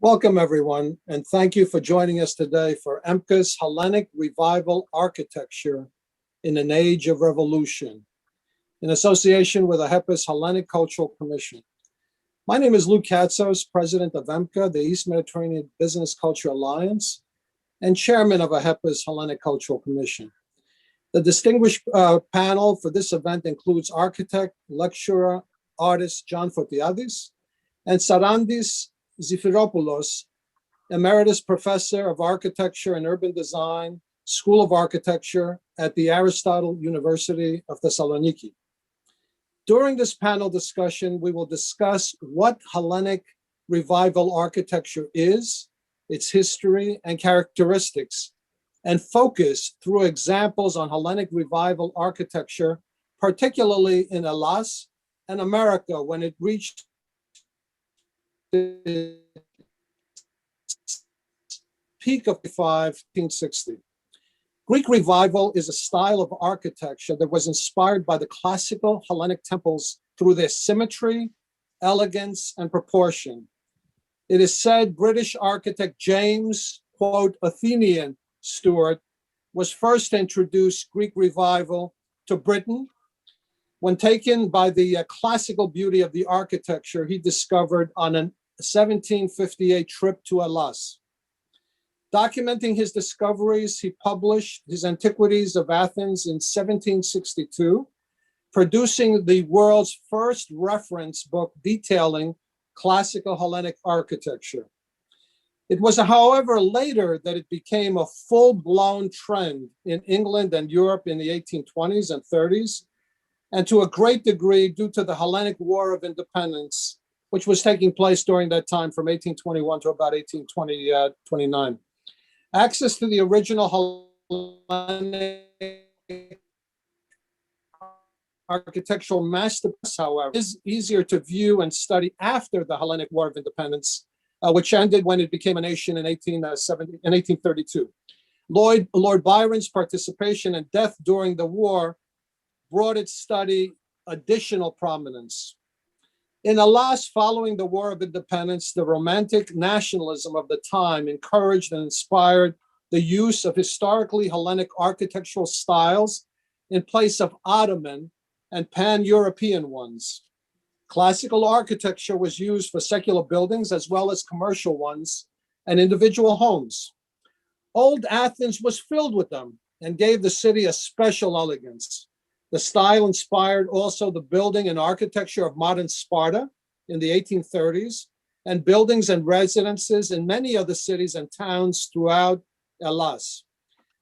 Welcome, everyone, and thank you for joining us today for EMBCA's Hellenic Revival Architecture in an Age of Revolution, in association with the HEPA's Hellenic Cultural Commission. My name is Lou Katsos, President of EMBCA, the East Mediterranean Business Culture Alliance, and Chairman of HEPA's Hellenic Cultural Commission. The distinguished panel for this event includes architect, lecturer, artist John Fotiadis, and Sarandis Zafiropoulos Emeritus Professor of Architecture and Urban Design, School of Architecture at the Aristotle University of Thessaloniki. During this panel discussion, we will discuss what Hellenic Revival Architecture is, its history and characteristics, and focus through examples on Hellenic Revival Architecture, particularly in Hellas and America when it reached the peak of 1560. Greek Revival is a style of architecture that was inspired by the classical Hellenic temples through their symmetry, elegance, and proportion. It is said British architect James, quote, Athenian Stewart, was first to introduce Greek Revival to Britain. When taken by the classical beauty of the architecture he discovered on a 1758 trip to Hellas. Documenting his discoveries, he published his Antiquities of Athens in 1762, producing the world's first reference book detailing classical Hellenic architecture. It was, however, later that it became a full-blown trend in England and Europe in the 1820s and 30s, and to a great degree due to the Hellenic War of Independence, which was taking place during that time from 1821 to about 1829. Access to the original Hellenic architectural masterpiece, however, is easier to view and study after the Hellenic War of Independence, which ended when it became a nation in 1832. Lord Byron's participation and death during the war brought its study additional prominence. In Hellas, following the War of Independence, the romantic nationalism of the time encouraged and inspired the use of historically Hellenic architectural styles in place of Ottoman and pan-European ones. Classical architecture was used for secular buildings as well as commercial ones and individual homes. Old Athens was filled with them and gave the city a special elegance. The style inspired also the building and architecture of modern Sparta in the 1830s and buildings and residences in many other cities and towns throughout Hellas.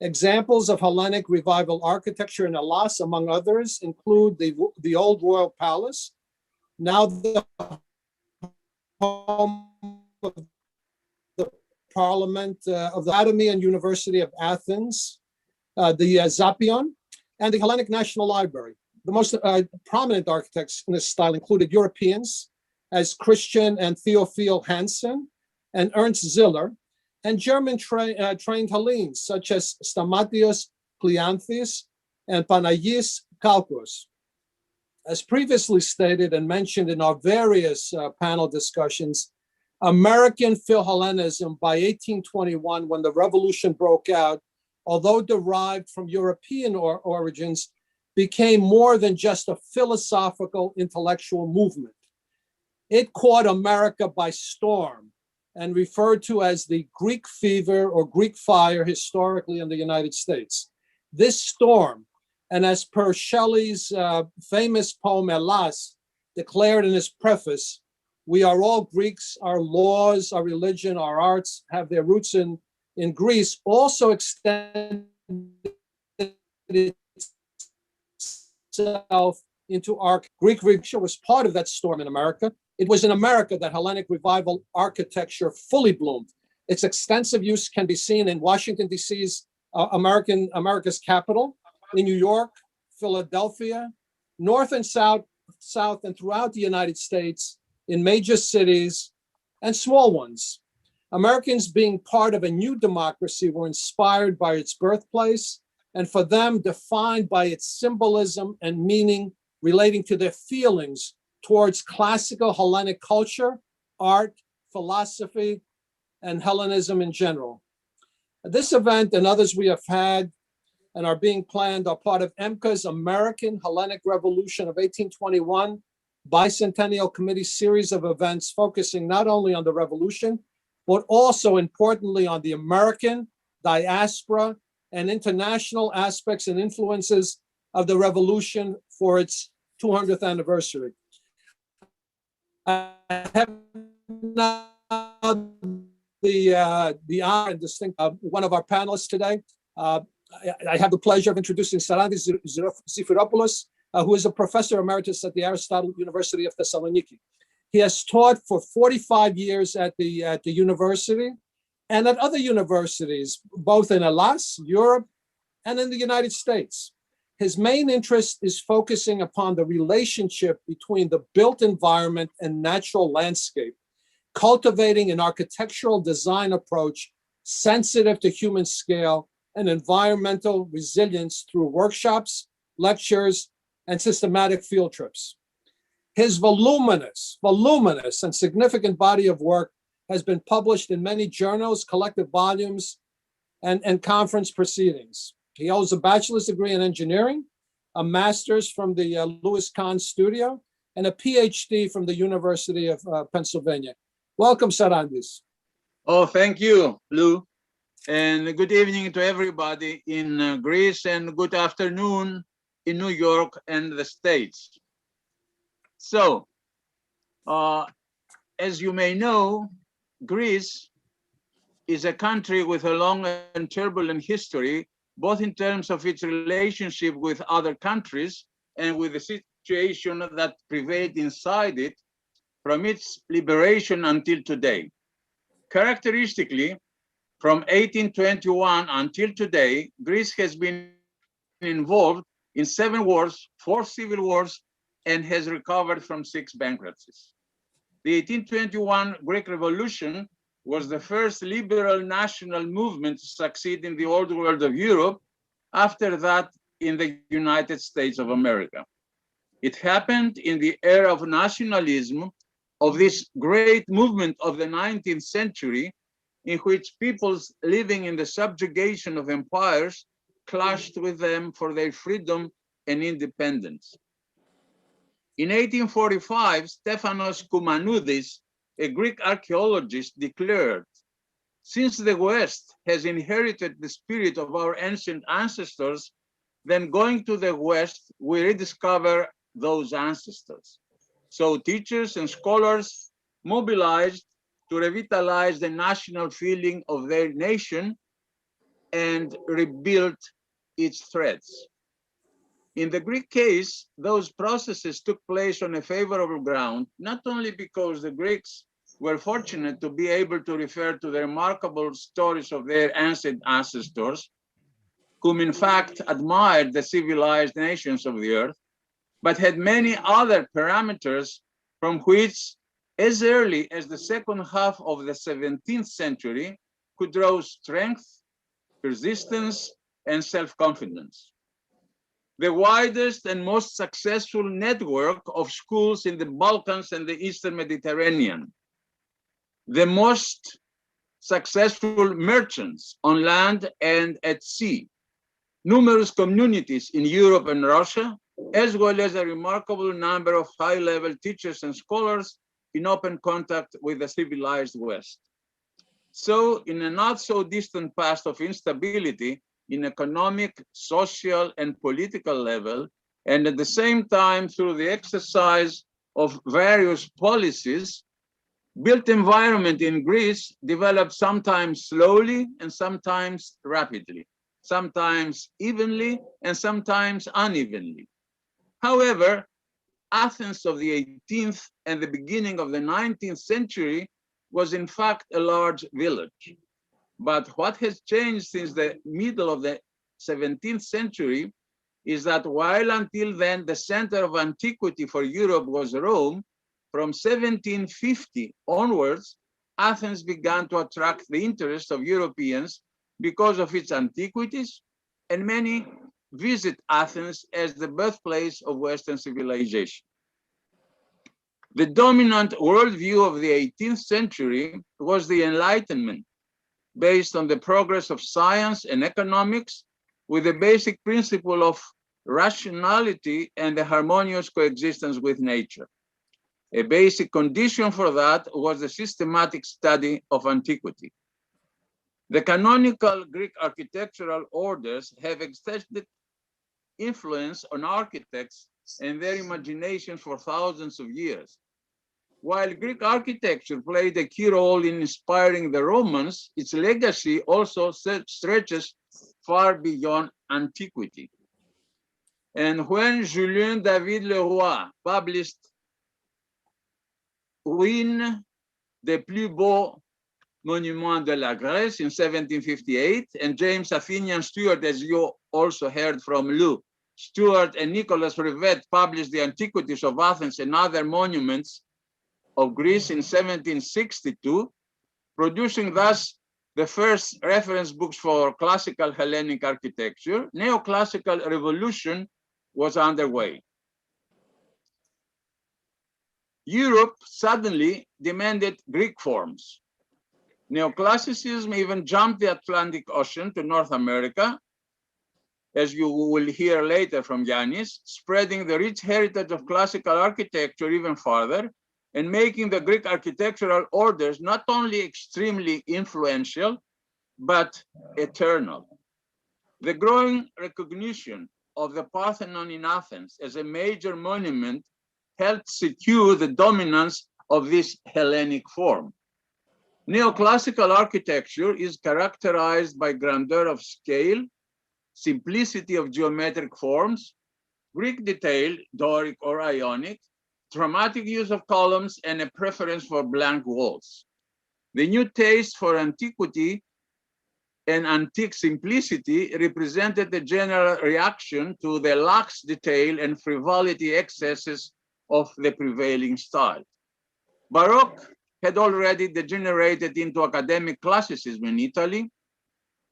Examples of Hellenic Revival architecture in Hellas, among others, include the Old Royal Palace, now the home of the Parliament of the Academy and University of Athens, the Zapion, and the Hellenic National Library. The most prominent architects in this style included Europeans as Christian and Theophil Hansen and Ernst Ziller, and German trained Hellenes such as Stamatios Kleanthis and Panagis Kalkos. As previously stated and mentioned in our various panel discussions, American Philhellenism by 1821, when the revolution broke out, although derived from European origins, became more than just a philosophical intellectual movement. It caught America by storm and referred to as the Greek fever or Greek fire historically in the United States. This storm, and as per Shelley's famous poem Hellas, declared in his preface, "We are all Greeks, our laws, our religion, our arts have their roots in Greece," also extended itself into Greek Revival was part of that storm in America. It was in America that Hellenic Revival architecture fully bloomed. Its extensive use can be seen in Washington, D.C.'s America's capital, in New York, Philadelphia, north and south, and throughout the United States, in major cities and small ones. Americans, being part of a new democracy, were inspired by its birthplace, and for them, defined by its symbolism and meaning relating to their feelings towards classical Hellenic culture, art, philosophy, and Hellenism in general. This event and others we have had and are being planned are part of EMBCA's American Hellenic Revolution of 1821 Bicentennial Committee series of events focusing not only on the revolution, but also importantly on the American, diaspora, and international aspects and influences of the revolution for its 200th anniversary. I have now the honor and distinct one of our panelists today. I have the pleasure of introducing Sarandis Zafiropoulos, who is a professor emeritus at the Aristotle University of Thessaloniki. He has taught for 45 years at the university and at other universities, both in Hellas, Europe, and in the United States. His main interest is focusing upon the relationship between the built environment and natural landscape, cultivating an architectural design approach sensitive to human scale and environmental resilience through workshops, lectures, and systematic field trips. His voluminous and significant body of work has been published in many journals, collected volumes, and conference proceedings. He holds a bachelor's degree in engineering, a master's from the Louis Kahn Studio, and a PhD from the University of Pennsylvania. Welcome, Sarandis. Oh, thank you, Lou. And good evening to everybody in Greece, and good afternoon in New York and the States. So, as you may know, Greece is a country with a long and turbulent history, both in terms of its relationship with other countries and with the situation that prevailed inside it from its liberation until today. Characteristically, from 1821 until today, Greece has been involved in 7 wars, 4 civil wars, and has recovered from 6 bankruptcies. The 1821 Greek Revolution was the first liberal national movement to succeed in the old world of Europe, after that in the United States of America. It happened in the era of nationalism, of this great movement of the 19th century, in which peoples living in the subjugation of empires clashed with them for their freedom and independence. In 1845, Stephanos Koumanoudis, a Greek archaeologist, declared, "Since the West has inherited the spirit of our ancient ancestors, then going to the West, we rediscover those ancestors." So teachers and scholars mobilized to revitalize the national feeling of their nation and rebuild its threads. In the Greek case, those processes took place on a favorable ground, not only because the Greeks were fortunate to be able to refer to the remarkable stories of their ancient ancestors, whom in fact admired the civilized nations of the earth, but had many other parameters from which, as early as the second half of the 17th century, could draw strength, persistence, and self-confidence. The widest and most successful network of schools in the Balkans and the Eastern Mediterranean, the most successful merchants on land and at sea, numerous communities in Europe and Russia, as well as a remarkable number of high-level teachers and scholars in open contact with the civilized West. So, in a not so distant past of instability in economic, social, and political level, and at the same time through the exercise of various policies, built environment in Greece developed sometimes slowly and sometimes rapidly, sometimes evenly and sometimes unevenly. However, Athens of the 18th and the beginning of the 19th century was in fact a large village. But what has changed since the middle of the 17th century is that while until then the center of antiquity for Europe was Rome, from 1750 onwards, Athens began to attract the interest of Europeans because of its antiquities, and many visit Athens as the birthplace of Western civilization. The dominant worldview of the 18th century was the Enlightenment, based on the progress of science and economics with the basic principle of rationality and the harmonious coexistence with nature. A basic condition for that was the systematic study of antiquity. The canonical Greek architectural orders have extended influence on architects and their imagination for thousands of years. While Greek architecture played a key role in inspiring the Romans, its legacy also stretches far beyond antiquity. And when Julien David Leroy published Ruines des plus beaux monuments de la Grèce in 1758, and James Athenian Stewart, as you also heard from Lou, Stewart and Nicholas Rivet published the Antiquities of Athens and Other Monuments of Greece in 1762, producing thus the first reference books for classical Hellenic architecture. Neoclassical revolution was underway. Europe suddenly demanded Greek forms. Neoclassicism even jumped the Atlantic Ocean to North America, as you will hear later from Yannis, spreading the rich heritage of classical architecture even farther, and making the Greek architectural orders not only extremely influential, but eternal. The growing recognition of the Parthenon in Athens as a major monument helped secure the dominance of this Hellenic form. Neoclassical architecture is characterized by grandeur of scale, simplicity of geometric forms, Greek detail, Doric or Ionic, dramatic use of columns, and a preference for blank walls. The new taste for antiquity and antique simplicity represented the general reaction to the lax detail and frivolity excesses of the prevailing style. Baroque had already degenerated into academic classicism in Italy,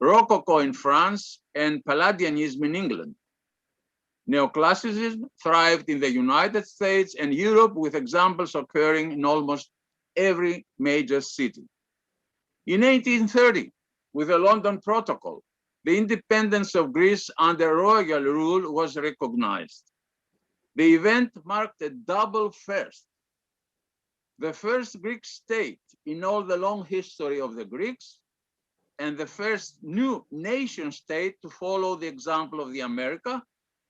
Rococo in France, and Palladianism in England. Neoclassicism thrived in the United States and Europe, with examples occurring in almost every major city. In 1830, with the London Protocol, the independence of Greece under royal rule was recognized. The event marked a double first. The first Greek state in all the long history of the Greeks, and the first new nation state to follow the example of the America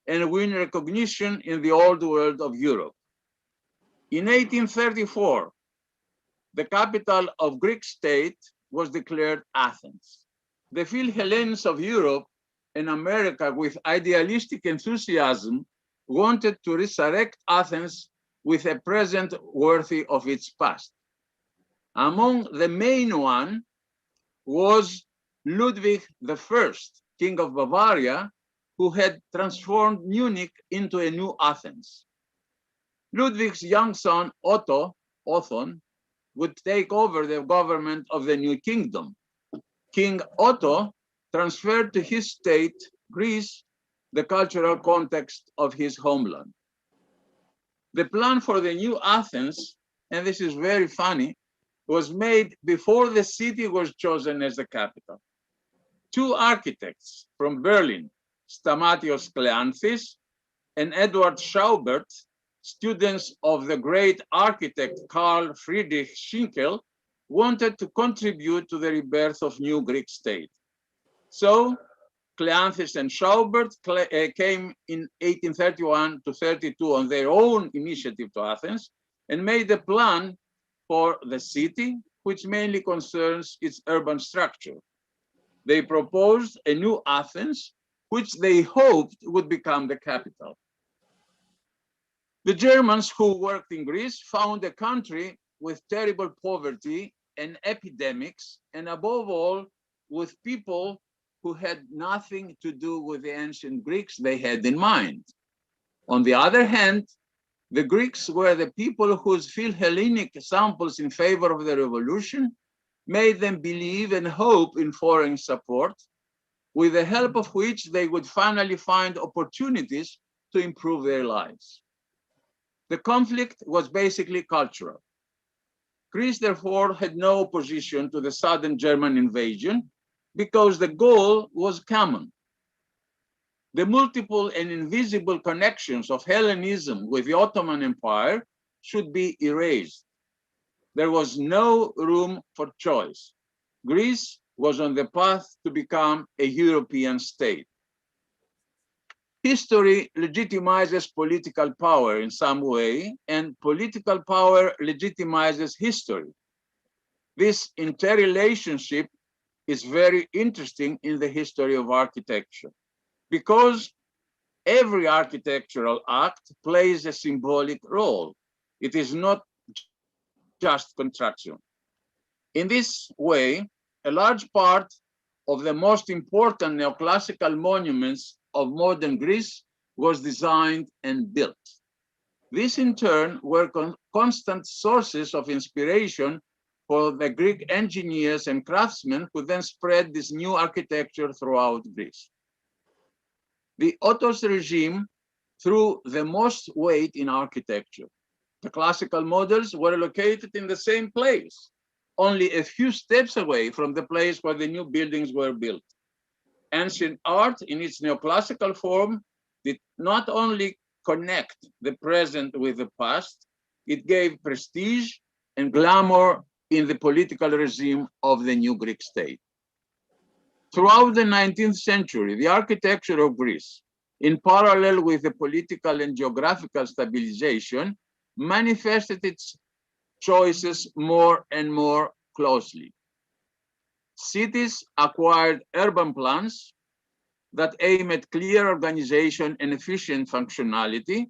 and win recognition in the old world of Europe. In 1834, the capital of Greek state was declared Athens. The Philhellenes of Europe and America, with idealistic enthusiasm, wanted to resurrect Athens with a present worthy of its past. Among the main one was Ludwig I, King of Bavaria, who had transformed Munich into a new Athens. Ludwig's young son, Othon, would take over the government of the new kingdom. King Otto transferred to his state, Greece, the cultural context of his homeland. The plan for the new Athens, and this is very funny, was made before the city was chosen as the capital. Two architects from Berlin, Stamatios Kleanthis and Edward Schaubert, students of the great architect Karl Friedrich Schinkel, wanted to contribute to the rebirth of new Greek state. So Kleanthis and Schaubert came in 1831 to 32 on their own initiative to Athens and made a plan for the city, which mainly concerns its urban structure. They proposed a new Athens, which they hoped would become the capital. The Germans who worked in Greece found a country with terrible poverty and epidemics, and above all, with people who had nothing to do with the ancient Greeks they had in mind. On the other hand, the Greeks were the people whose Philhellenic samples in favor of the revolution made them believe and hope in foreign support, with the help of which they would finally find opportunities to improve their lives. The conflict was basically cultural. Greece, therefore, had no opposition to the sudden German invasion because the goal was common. The multiple and invisible connections of Hellenism with the Ottoman Empire should be erased. There was no room for choice. Greece was on the path to become a European state. History legitimizes political power in some way, and political power legitimizes history. This interrelationship is very interesting in the history of architecture because every architectural act plays a symbolic role. It is not just construction. In this way, a large part of the most important neoclassical monuments of modern Greece was designed and built. These in turn were constant sources of inspiration for the Greek engineers and craftsmen who then spread this new architecture throughout Greece. The Ottos regime threw the most weight in architecture. The classical models were located in the same place, only a few steps away from the place where the new buildings were built. Ancient art in its neoclassical form did not only connect the present with the past, it gave prestige and glamour in the political regime of the new Greek state. Throughout the 19th century, the architecture of Greece, in parallel with the political and geographical stabilization, manifested its choices more and more closely. Cities acquired urban plans that aim at clear organization and efficient functionality,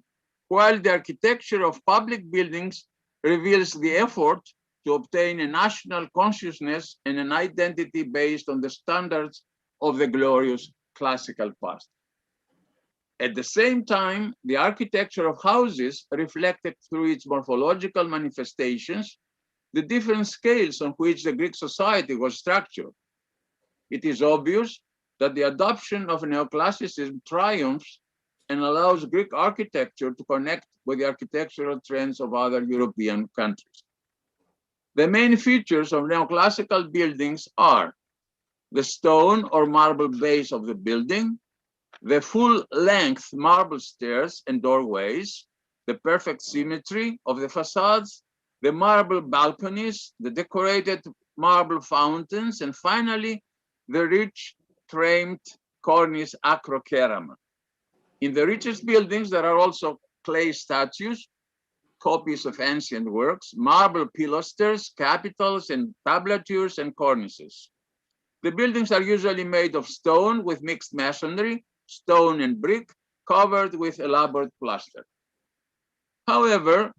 while the architecture of public buildings reveals the effort to obtain a national consciousness and an identity based on the standards of the glorious classical past. At the same time, the architecture of houses reflected through its morphological manifestations the different scales on which the Greek society was structured. It is obvious that the adoption of neoclassicism triumphs and allows Greek architecture to connect with the architectural trends of other European countries. The main features of neoclassical buildings are the stone or marble base of the building, the full-length marble stairs and doorways, the perfect symmetry of the facades, the marble balconies, the decorated marble fountains, and finally, the rich framed cornice acrokerama. In the richest buildings, there are also clay statues, copies of ancient works, marble pilasters, capitals, and tablatures and cornices. The buildings are usually made of stone with mixed masonry, stone and brick, covered with elaborate plaster. However,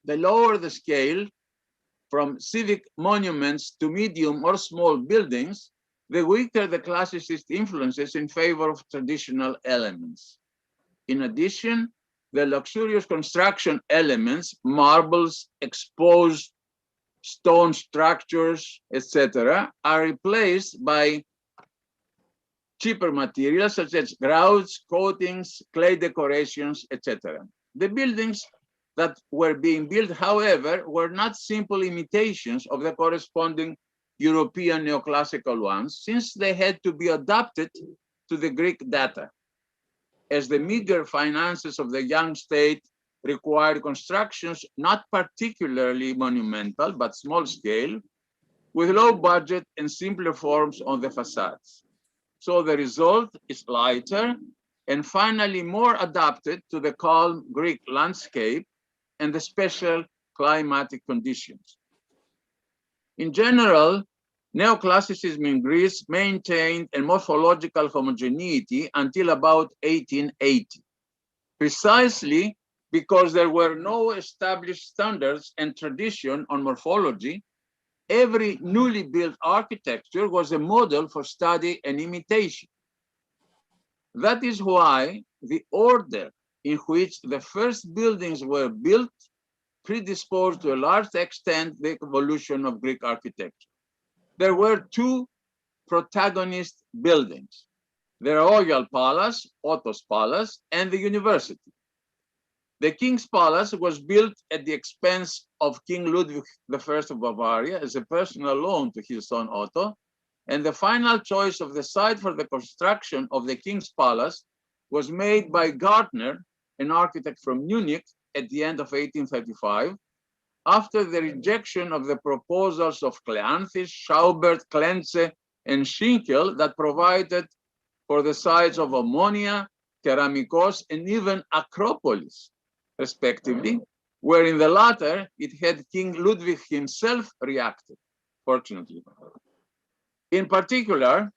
the lower the scale, from civic monuments to medium or small buildings, the weaker the classicist influences in favor of traditional elements. In addition, the luxurious construction elements, marbles, exposed stone structures, etc., are replaced by cheaper materials such as grouts, coatings, clay decorations, etc. The buildings that were being built, however, were not simple imitations of the corresponding European neoclassical ones, since they had to be adapted to the Greek data. As the meager finances of the young state required constructions not particularly monumental, but small scale, with low budget and simpler forms on the facades. So the result is lighter and finally more adapted to the calm Greek landscape and the special climatic conditions. In general, neoclassicism in Greece maintained a morphological homogeneity until about 1880, precisely because there were no established standards and tradition on morphology. Every newly built architecture was a model for study and imitation. That is why the order in which the first buildings were built predisposed to a large extent the evolution of Greek architecture. There were two protagonist buildings, the Royal Palace, Otto's Palace, and the University. The king's palace was built at the expense of King Ludwig I of Bavaria as a personal loan to his son Otto, and the final choice of the site for the construction of the king's palace was made by Gardner, an architect from Munich, at the end of 1835, after the rejection of the proposals of Kleanthis, Schaubert, Klenze, and Schinkel that provided for the sites of Omonia, Keramikos, and even Acropolis, respectively, where in the latter it had King Ludwig himself reacted, fortunately. In particular,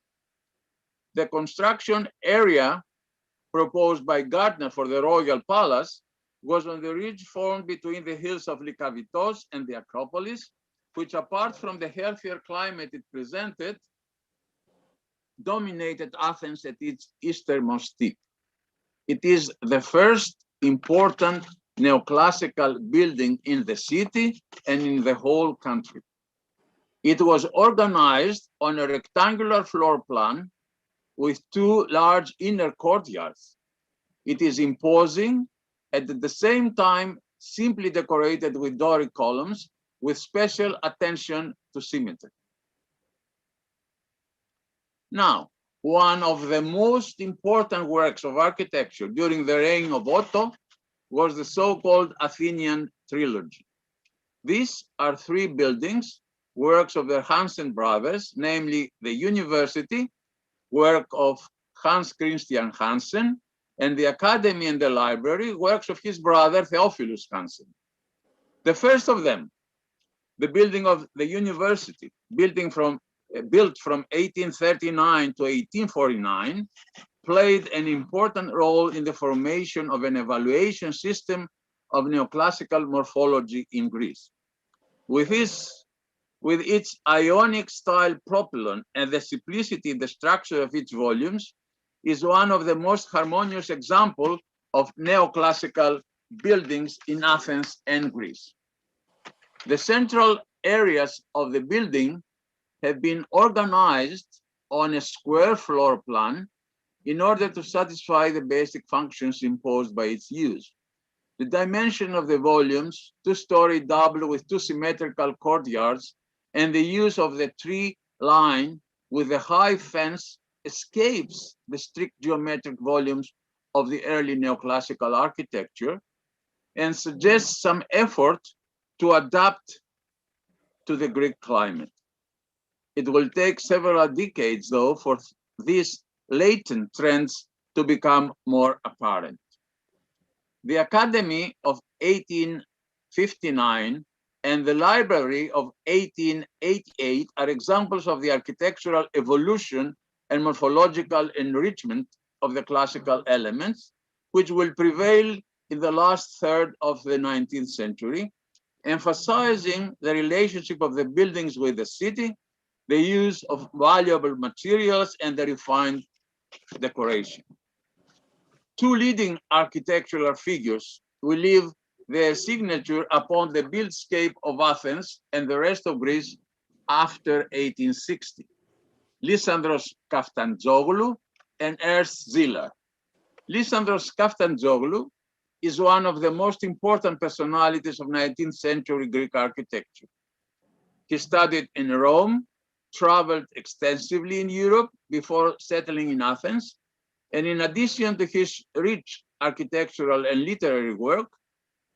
the construction area proposed by Gardner for the royal palace was on the ridge formed between the hills of Lykavitos and the Acropolis, which, apart from the healthier climate it presented, dominated Athens at its easternmost tip. It is the first important neoclassical building in the city and in the whole country. It was organized on a rectangular floor plan with two large inner courtyards. It is imposing, and at the same time simply decorated with Doric columns with special attention to symmetry. Now, one of the most important works of architecture during the reign of Otto was the so-called Athenian trilogy. These are three buildings, works of the Hansen brothers, namely the university, work of Hans Christian Hansen, and the academy and the library, works of his brother Theophilus Hansen. The first of them, the building of the university, built from 1839 to 1849, played an important role in the formation of an evaluation system of neoclassical morphology in Greece. With its Ionic style propylon and the simplicity in the structure of its volumes, is one of the most harmonious examples of neoclassical buildings in Athens and Greece. The central areas of the building have been organized on a square floor plan in order to satisfy the basic functions imposed by its use. The dimension of the volumes, two-story double with two symmetrical courtyards, and the use of the tree line with a high fence escapes the strict geometric volumes of the early neoclassical architecture and suggests some effort to adapt to the Greek climate. It will take several decades, though, for these latent trends to become more apparent. The Academy of 1859 and the Library of 1888 are examples of the architectural evolution and morphological enrichment of the classical elements, which will prevail in the last third of the 19th century, emphasizing the relationship of the buildings with the city, the use of valuable materials, and the refined decoration. Two leading architectural figures will leave their signature upon the buildscape of Athens and the rest of Greece after 1860. Lysandros Kaftanzoglou and Ernst Ziller. Lysandros Kaftanzoglou is one of the most important personalities of 19th century Greek architecture. He studied in Rome, traveled extensively in Europe before settling in Athens, and in addition to his rich architectural and literary work,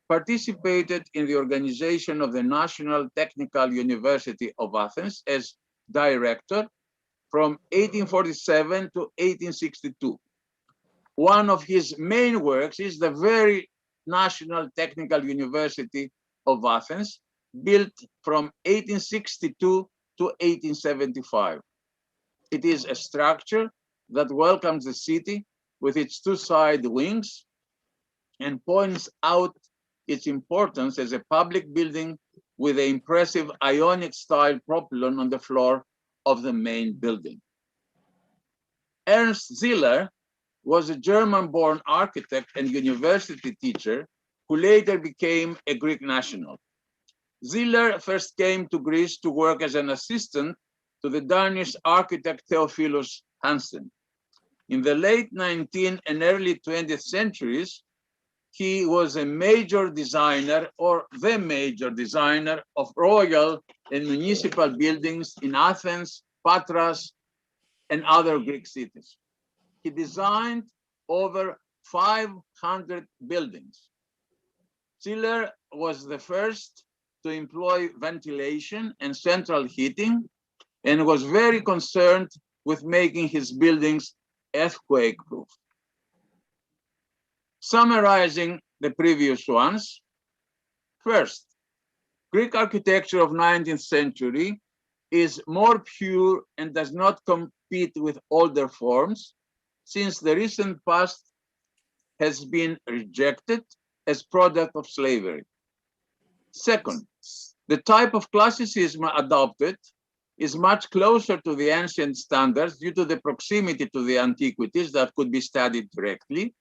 participated in the organization of the National Technical University of Athens as director from 1847 to 1862. One of his main works is the very National Technical University of Athens, built from 1862 to 1875. It is a structure that welcomes the city with its two side wings and points out its importance as a public building with the impressive Ionic style propylon on the floor of the main building. Ernst Ziller was a German-born architect and university teacher who later became a Greek national. Ziller first came to Greece to work as an assistant to the Danish architect Theophilus Hansen. In the late 19th and early 20th centuries, he was a major designer or the major designer of royal and municipal buildings in Athens, Patras, and other Greek cities. He designed over 500 buildings. Schiller was the first to employ ventilation and central heating and was very concerned with making his buildings earthquake-proof. Summarizing the previous ones, first, Greek architecture of 19th century is more pure and does not compete with older forms, since the recent past has been rejected as product of slavery. Second, the type of classicism adopted is much closer to the ancient standards due to the proximity to the antiquities that could be studied directly.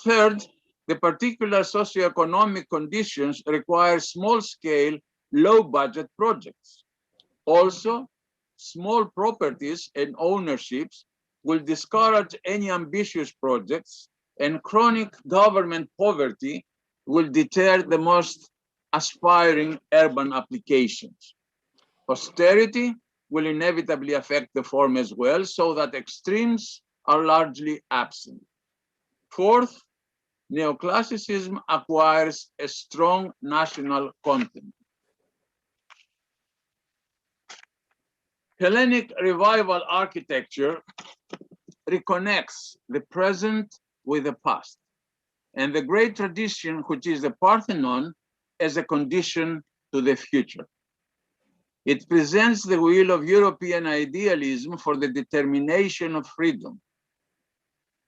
Third, the particular socioeconomic conditions require small-scale, low-budget projects. Also, small properties and ownerships will discourage any ambitious projects, and chronic government poverty will deter the most aspiring urban applications. Austerity will inevitably affect the form as well, so that extremes are largely absent. Fourth, neoclassicism acquires a strong national content. Hellenic Revival Architecture reconnects the present with the past, and the great tradition, which is the Parthenon, as a condition to the future. It presents the will of European idealism for the determination of freedom.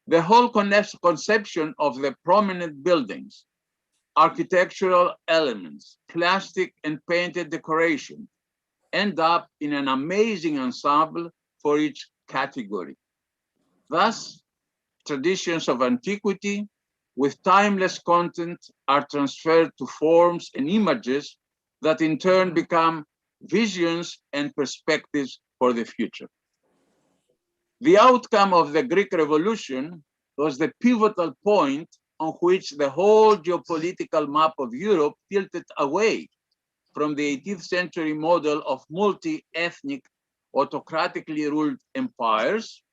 The whole conception of the prominent buildings, architectural elements, plastic and painted decoration, end up in an amazing ensemble for each category. Thus, traditions of antiquity with timeless content are transferred to forms and images that in turn become visions and perspectives for the future. The outcome of the Greek Revolution was the pivotal point on which the whole geopolitical map of Europe tilted away from the 18th century model of multi-ethnic, autocratically ruled empires,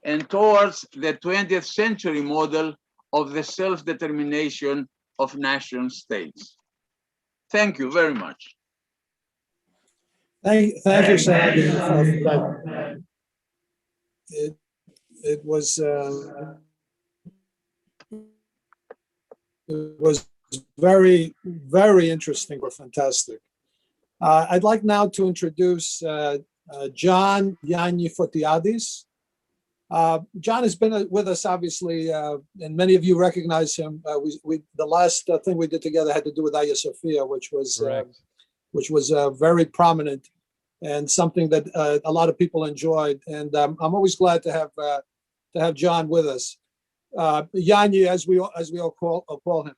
and towards the 20th century model of the self-determination of nation states. Thank you very much. Thank you, Sarandis, for that. It was very, very interesting or fantastic. I'd like now to introduce John Fotiadis. John has been with us, obviously, and many of you recognize him. The last thing we did together had to do with Hagia Sophia, which was very prominent and something that a lot of people enjoyed. And I'm always glad to have John with us. Yanni, as we all call him.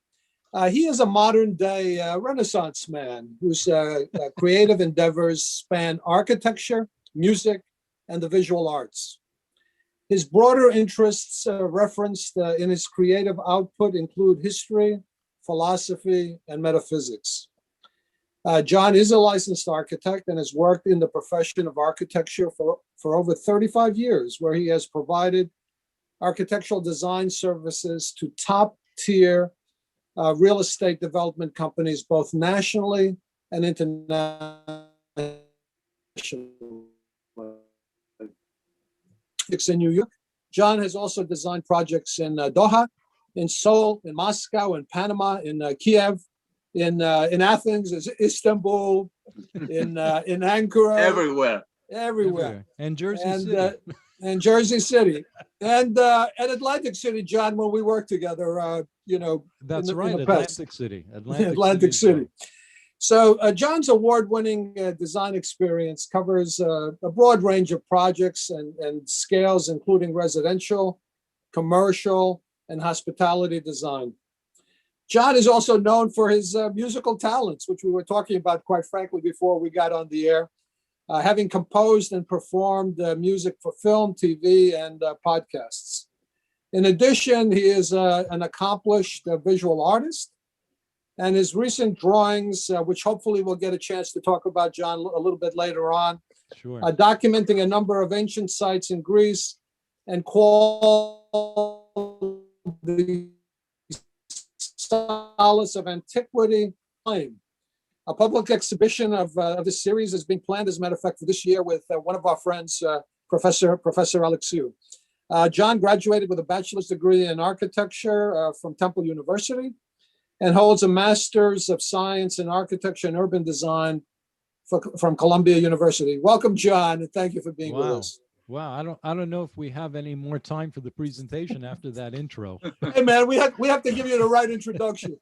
He is a modern day Renaissance man whose creative endeavors span architecture, music, and the visual arts. His broader interests referenced in his creative output include history, philosophy, and metaphysics. John is a licensed architect and has worked in the profession of architecture for over 35 years, where he has provided architectural design services to top-tier real estate development companies, both nationally and internationally. In New York, John has also designed projects in Doha, in Seoul, in Moscow, in Panama, in Kiev, in Athens, Istanbul, in Ankara, everywhere, and Jersey City, and Jersey City, and Atlantic City, John, when we worked together, that's right, Atlantic City. So John's award-winning design experience covers a broad range of projects and scales, including residential, commercial, and hospitality design. John is also known for his musical talents, which we were talking about, quite frankly, before we got on the air, having composed and performed music for film, TV, and podcasts. In addition, he is an accomplished visual artist, and his recent drawings, which hopefully we'll get a chance to talk about, John, a little bit later on, Sure. documenting a number of ancient sites in Greece and called the Solace of Antiquity. A public exhibition of this series is being planned, as a matter of fact, for this year with one of our friends, Professor Alexiou. John graduated with a bachelor's degree in architecture from Temple University and holds a master's of science in architecture and urban design from Columbia University. Welcome, John, and thank you for being with us. Wow, I don't know if we have any more time for the presentation after that intro. Hey, man, we have to give you the right introduction.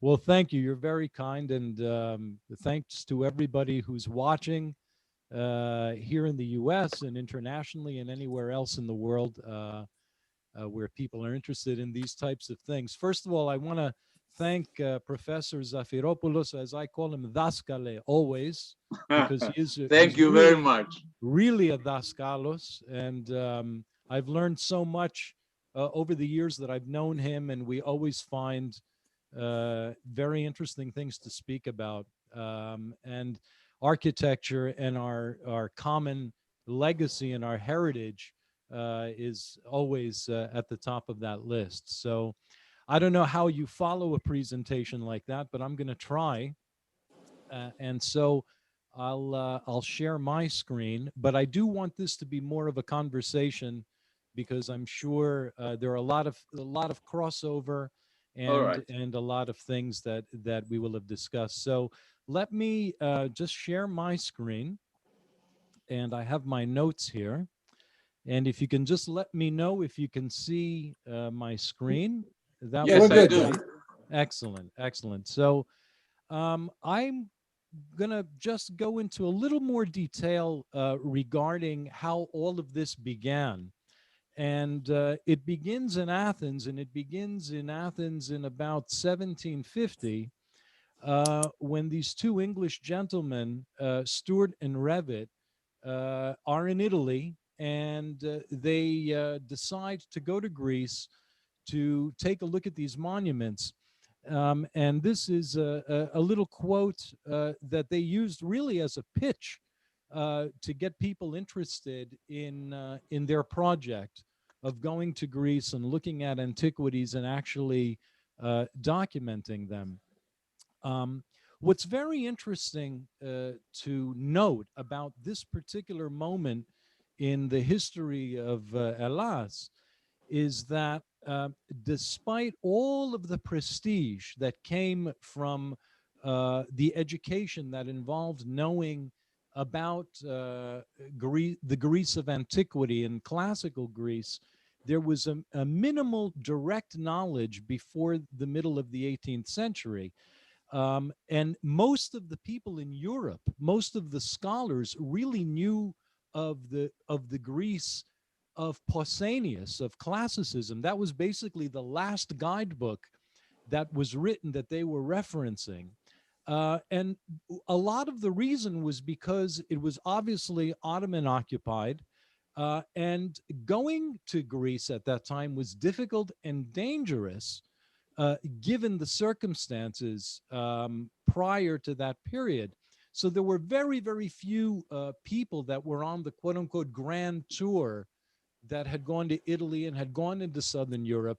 Well, thank you. You're very kind, and thanks to everybody who's watching here in the U.S. and internationally and anywhere else in the world where people are interested in these types of things. First of all, I want to thank Professor Zafiropoulos, as I call him, Daskale, always, because he is thank you very much. Really a Daskalos, and I've learned so much over the years that I've known him, and we always find very interesting things to speak about, and architecture and our common legacy and our heritage is always at the top of that list. So I don't know how you follow a presentation like that, but I'm going to try. And so I'll share my screen, but I do want this to be more of a conversation because I'm sure there are a lot of crossover and a lot of things that we will have discussed. So let me just share my screen, and I have my notes here. And if you can just let me know if you can see my screen. That yes, I do. Excellent, excellent. So I'm going to just go into a little more detail regarding how all of this began. And it begins in Athens, and it begins in Athens in about 1750 when these two English gentlemen, Stuart and Revit, are in Italy, and they decide to go to Greece to take a look at these monuments. And this is a little quote that they used really as a pitch to get people interested in their project of going to Greece and looking at antiquities and actually documenting them. What's very interesting to note about this particular moment in the history of Hellas is that despite all of the prestige that came from the education that involved knowing about the Greece of antiquity and classical Greece, there was a minimal direct knowledge before the middle of the 18th century. And most of the people in Europe, most of the scholars really knew of the Greece of Pausanias, of classicism. That was basically the last guidebook that was written that they were referencing. And a lot of the reason was because it was obviously Ottoman occupied, and going to Greece at that time was difficult and dangerous, given the circumstances prior to that period. So there were very, very few people that were on the quote unquote grand tour that had gone to Italy and had gone into Southern Europe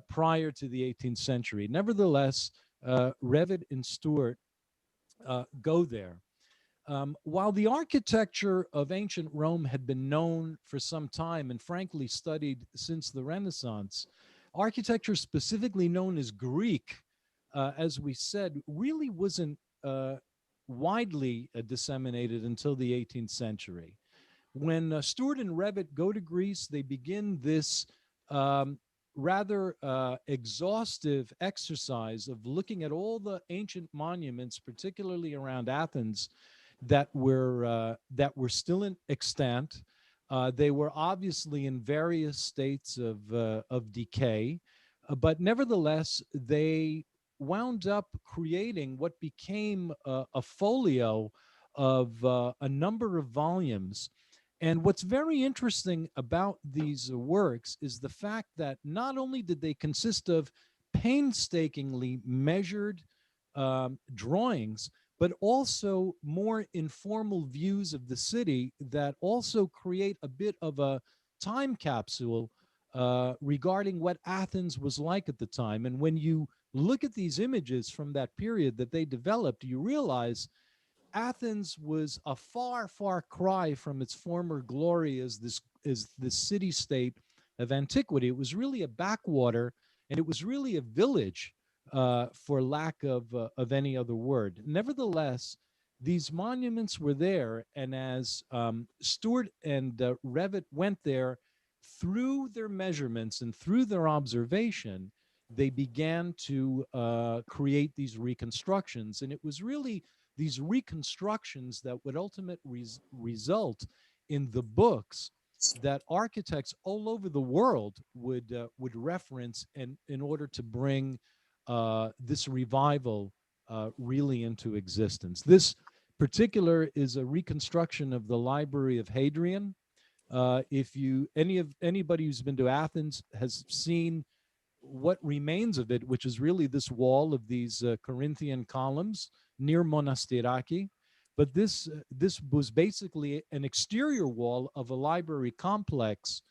prior to the 18th century. Nevertheless, Revit and Stuart go there. While the architecture of ancient Rome had been known for some time and frankly studied since the Renaissance, architecture specifically known as Greek, as we said, really wasn't widely disseminated until the 18th century. When Stuart and Revit go to Greece, they begin this rather exhaustive exercise of looking at all the ancient monuments, particularly around Athens, that were still extant. They were obviously in various states of decay, but nevertheless, they wound up creating what became a folio of a number of volumes. And what's very interesting about these works is the fact that not only did they consist of painstakingly measured drawings, but also more informal views of the city that also create a bit of a time capsule regarding what Athens was like at the time. And when you look at these images from that period that they developed, you realize Athens was a far, far cry from its former glory as this city-state of antiquity. It was really a backwater, and it was really a village, for lack of any other word. Nevertheless, these monuments were there, and as Stuart and Revit went there, through their measurements and through their observation, they began to create these reconstructions. And it was really these reconstructions that would ultimately result in the books that architects all over the world would reference in order to bring this revival really into existence. This particular is a reconstruction of the Library of Hadrian. If anybody who's been to Athens has seen what remains of it, which is really this wall of these Corinthian columns near Monastiraki. But this was basically an exterior wall of a library complex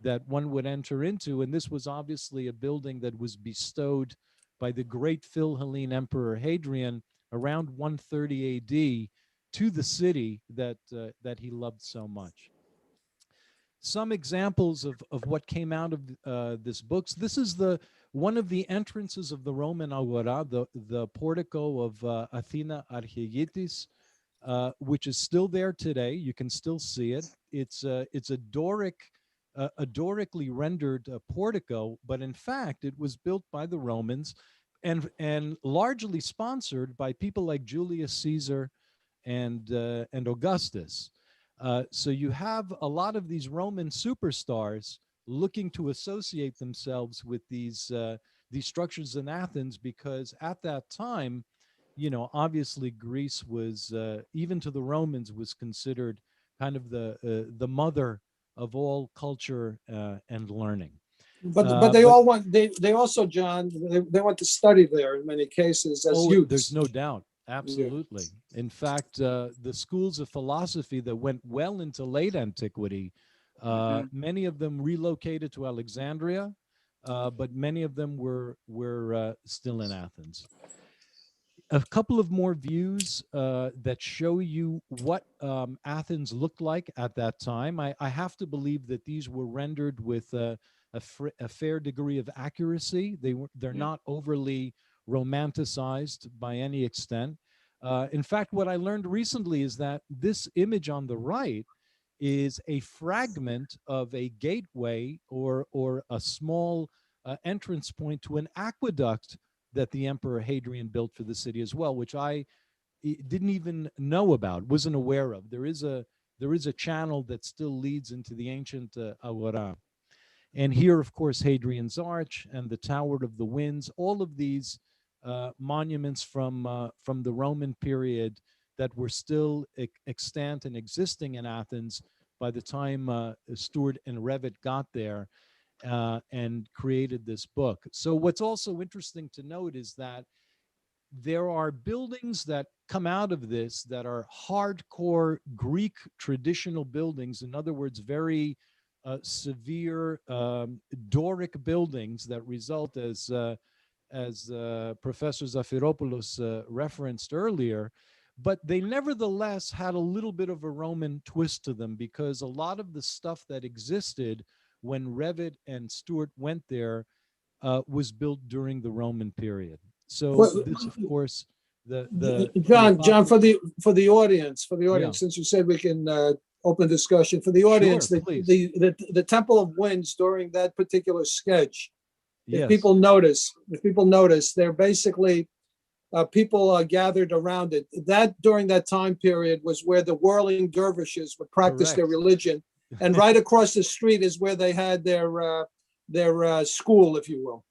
that one would enter into. And this was obviously a building that was bestowed by the great Philhellene Emperor Hadrian around 130 AD to the city that he loved so much. Some examples of what came out of this books. This is one of the entrances of the Roman Agora, the portico of Athena Archegitis, which is still there today. You can still see it. It's a dorically rendered portico, but in fact, it was built by the Romans and largely sponsored by people like Julius Caesar and Augustus. So you have a lot of these Roman superstars looking to associate themselves with these structures in Athens, because at that time, obviously Greece was, even to the Romans, was considered kind of the mother of all culture and learning. But they all want, they also, John, they want to study there in many cases as youths. There's no doubt. Absolutely. Yeah. In fact, the schools of philosophy that went well into late antiquity, many of them relocated to Alexandria, but many of them were still in Athens. A couple of more views that show you what Athens looked like at that time. I have to believe that these were rendered with a fair degree of accuracy. They're not overly romanticized by any extent. In fact, what I learned recently is that this image on the right is a fragment of a gateway or a small entrance point to an aqueduct that the Emperor Hadrian built for the city as well, which I didn't even know about, wasn't aware of. There is a channel that still leads into the ancient Agora. And here, of course, Hadrian's Arch and the Tower of the Winds, all of these monuments from the Roman period that were still extant and existing in Athens by the time Stuart and Revit got there and created this book. So what's also interesting to note is that there are buildings that come out of this that are hardcore Greek traditional buildings. In other words, very severe Doric buildings that result, as Professor Zafiropoulos referenced earlier, but they nevertheless had a little bit of a Roman twist to them, because a lot of the stuff that existed when Revit and Stuart went there was built during the Roman period. So this, of course, John, for the audience, yeah. Since you said we can open discussion for the audience, sure, the Temple of Winds during that particular sketch, yes. If people notice, they're basically people gathered around it. That during that time period was where the whirling dervishes would practice Correct. Their religion, and right across the street is where they had their school, if you will.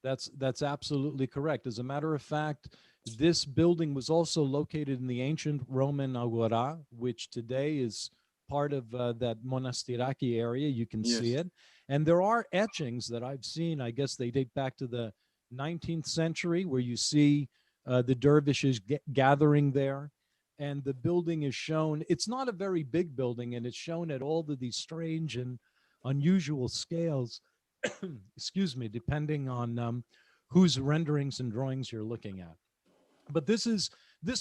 That's absolutely correct. As a matter of fact, this building was also located in the ancient Roman Agora, which today is part of that Monastiraki area. You can see Yes. it. And there are etchings that I've seen. I guess they date back to the 19th century, where you see the dervishes gathering there. And the building is shown. It's not a very big building, and it's shown at all of these strange and unusual scales, excuse me, depending on whose renderings and drawings you're looking at. But this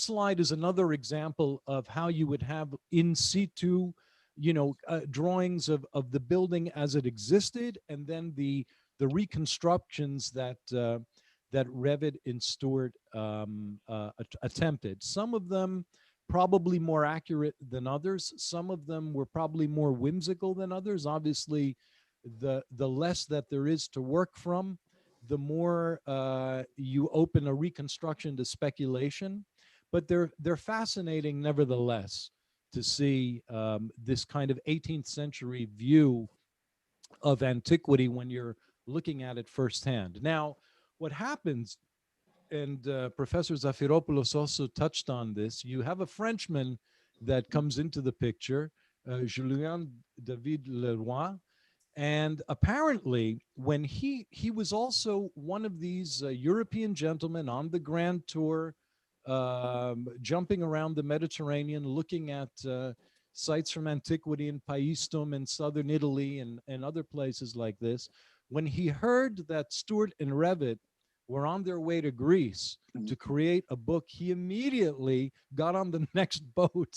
slide is another example of how you would have in situ, drawings of the building as it existed, and then the reconstructions that that Revit and Stewart attempted. Some of them probably more accurate than others. Some of them were probably more whimsical than others. Obviously, the less that there is to work from, the more you open a reconstruction to speculation. But they're fascinating nevertheless to see this kind of 18th century view of antiquity when you're looking at it firsthand. Now, what happens, and Professor Zafiropoulos also touched on this, you have a Frenchman that comes into the picture, Julien David Leroy, and apparently, when he was also one of these European gentlemen on the Grand Tour, jumping around the Mediterranean, looking at sites from antiquity in Paestum in southern Italy and other places like this. When he heard that Stewart and Revit were on their way to Greece to create a book, he immediately got on the next boat,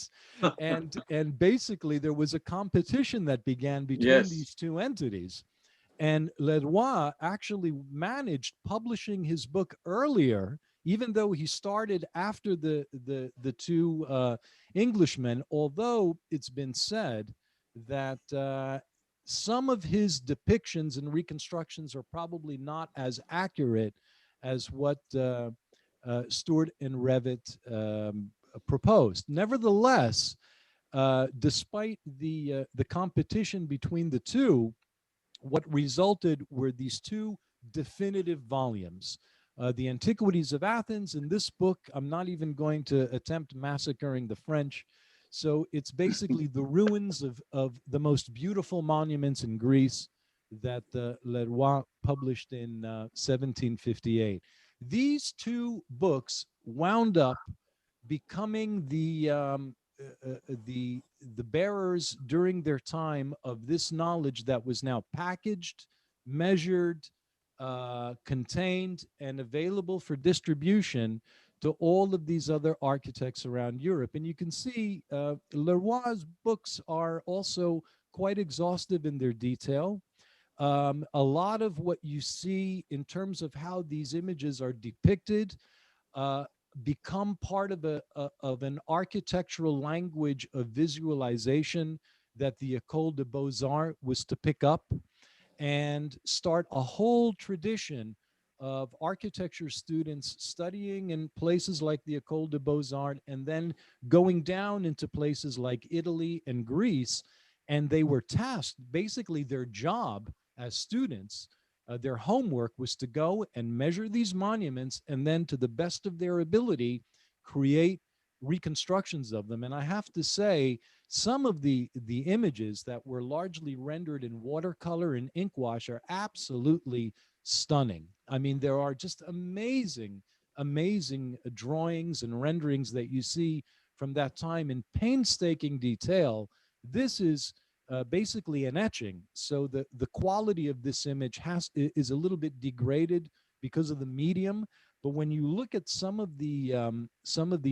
and basically there was a competition that began between Yes. these two entities. And Leroy actually managed publishing his book earlier, even though he started after the two Englishmen, although it's been said that some of his depictions and reconstructions are probably not as accurate as what Stewart and Revit proposed. Nevertheless, despite the competition between the two, what resulted were these two definitive volumes. The Antiquities of Athens. In this book, I'm not even going to attempt massacring the French. So it's basically the ruins of the most beautiful monuments in Greece that Leroy published in 1758. These two books wound up becoming the bearers during their time of this knowledge that was now packaged, measured, contained, and available for distribution to all of these other architects around Europe. And you can see Leroy's books are also quite exhaustive in their detail. A lot of what you see in terms of how these images are depicted become part of an architectural language of visualization that the École des Beaux-Arts was to pick up and start a whole tradition of architecture students studying in places like the École des Beaux-Arts and then going down into places like Italy and Greece. And they were tasked, basically their job as students, their homework was to go and measure these monuments and then, to the best of their ability, create reconstructions of them. And I have to say, some of the images that were largely rendered in watercolor and ink wash are absolutely stunning. I mean, there are just amazing drawings and renderings that you see from that time in painstaking detail. This is basically an etching. So the quality of this image is a little bit degraded because of the medium. But when you look at some of the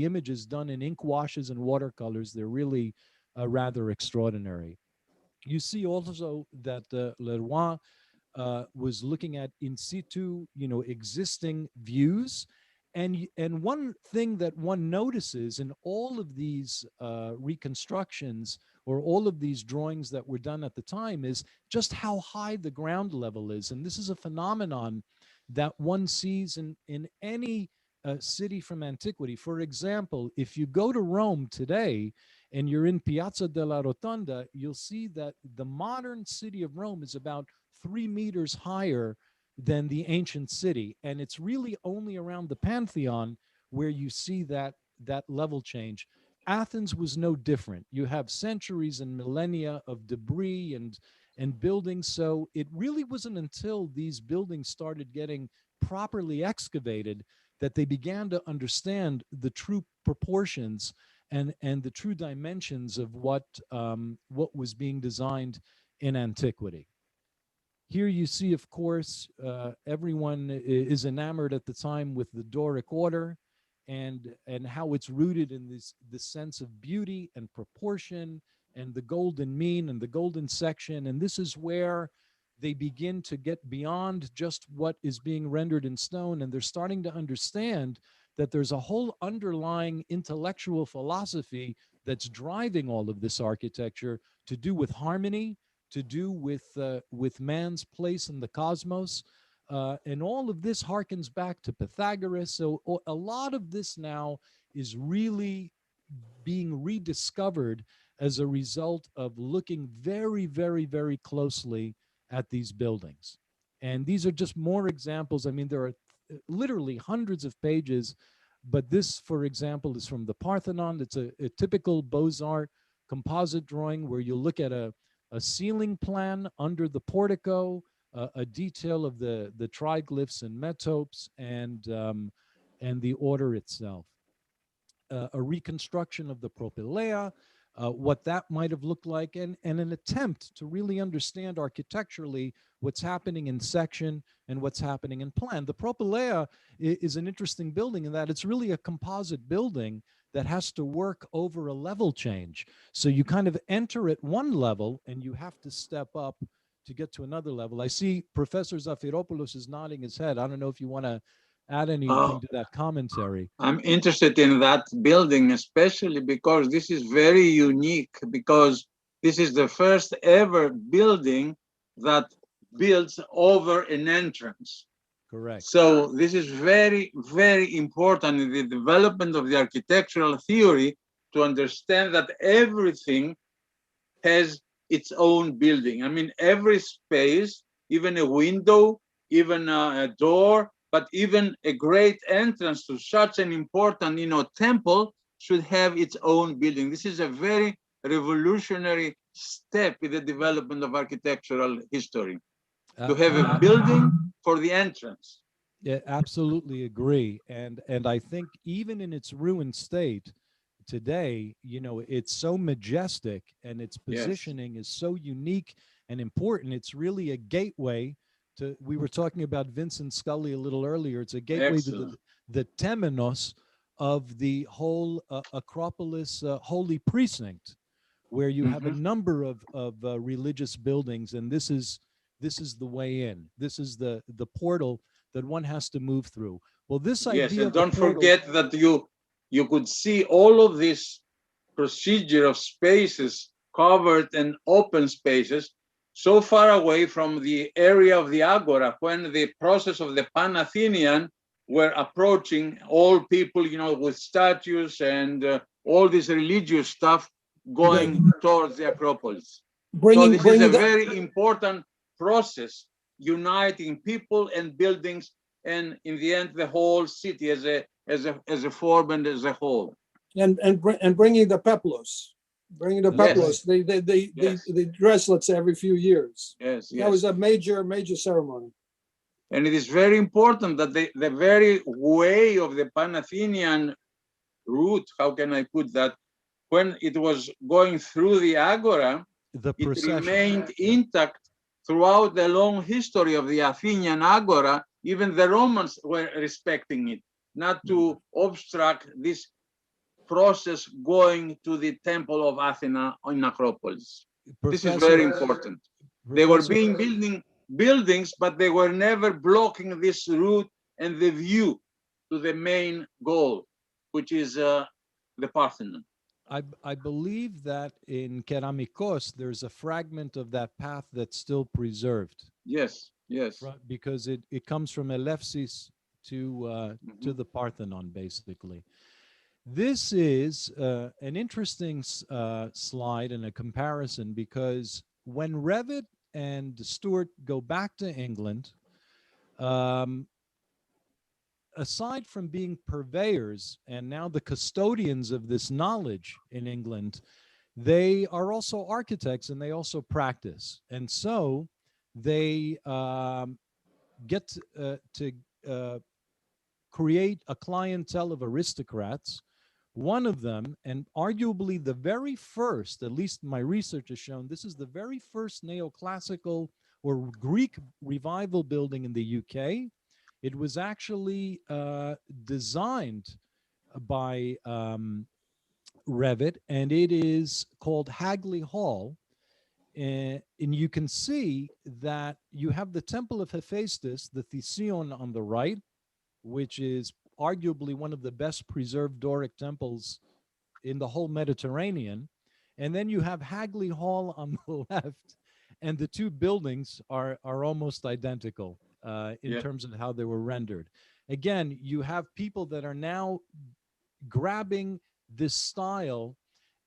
images done in ink washes and watercolors, they're really rather extraordinary. You see also that Leroy was looking at in situ, existing views. And one thing that one notices in all of these reconstructions or all of these drawings that were done at the time is just how high the ground level is. And this is a phenomenon that one sees in any city from antiquity. For example, if you go to Rome today and you're in Piazza della Rotonda, you'll see that the modern city of Rome is about 3 meters higher than the ancient city. And it's really only around the Pantheon where you see that level change. Athens was no different. You have centuries and millennia of debris and buildings. So it really wasn't until these buildings started getting properly excavated that they began to understand the true proportions and the true dimensions of what was being designed in antiquity. Here you see, of course, everyone is enamored at the time with the Doric order and how it's rooted in this sense of beauty and proportion and the golden mean and the golden section. And this is where they begin to get beyond just what is being rendered in stone, and they're starting to understand that there's a whole underlying intellectual philosophy that's driving all of this architecture to do with harmony, to do with man's place in the cosmos. And all of this harkens back to Pythagoras. So a lot of this now is really being rediscovered as a result of looking very, very, very closely at these buildings. And these are just more examples. I mean, there are literally hundreds of pages, but this, for example, is from the Parthenon. It's a typical Beaux-Arts composite drawing where you look at a ceiling plan under the portico, a detail of the triglyphs and metopes, and the order itself. A reconstruction of the propylaea, what that might have looked like, and an attempt to really understand architecturally what's happening in section and what's happening in plan. The propylaea is an interesting building in that it's really a composite building that has to work over a level change. So you kind of enter at one level and you have to step up to get to another level. I see Professor Zafiropoulos is nodding his head. I don't know if you want to add anything to that commentary. I'm interested in that building, especially because this is very unique, because this is the first ever building that builds over an entrance. Correct. So this is very, very important in the development of the architectural theory to understand that everything has its own building. I mean, every space, even a window, even a door, but even a great entrance to such an important, temple should have its own building. This is a very revolutionary step in the development of architectural history, to have a building for the entrance. Yeah, absolutely agree. And I think even in its ruined state today, it's so majestic and its positioning is so unique and important. It's really a gateway to, we were talking about Vincent Scully a little earlier. It's a gateway to the temenos of the whole Acropolis holy precinct, where you have a number of religious buildings, and this is the way in. This is the portal that one has to move through. Well, this idea. Yes, and don't forget that you could see all of this procedure of spaces, covered and open spaces, so far away from the area of the Agora, when the process of the Pan-Athenian were approaching all people, with statues and all this religious stuff going towards the Acropolis. So this is a very important process, uniting people and buildings, and in the end, the whole city as a form and as a whole. And bringing the peplos. Bringing the peplos, they dress, let's say, every few years. Yes, That was a major ceremony. And it is very important that the very way of the Pan-Athenian route, how can I put that, when it was going through the Agora, it remained intact throughout the long history of the Athenian Agora. Even the Romans were respecting it, not to obstruct this process going to the temple of Athena in Acropolis. This is very important. They were building buildings, but they were never blocking this route and the view to the main goal, which is the Parthenon. I believe that in Keramikos, there's a fragment of that path that's still preserved. Yes, yes. Because it comes from Elefsis to the Parthenon, basically. This is an interesting slide and a comparison, because when Revit and Stuart go back to England, aside from being purveyors and now the custodians of this knowledge in England, they are also architects and they also practice. And so they get to create a clientele of aristocrats. One of them, and arguably the very first, at least my research has shown, this is the very first neoclassical or Greek revival building in the UK. It was actually designed by Revit, and it is called Hagley Hall. And you can see that you have the Temple of Hephaestus, the Thesion on the right, which is arguably one of the best preserved Doric temples in the whole Mediterranean. And then you have Hagley Hall on the left, and the two buildings are almost identical in terms of how they were rendered. Again, you have people that are now grabbing this style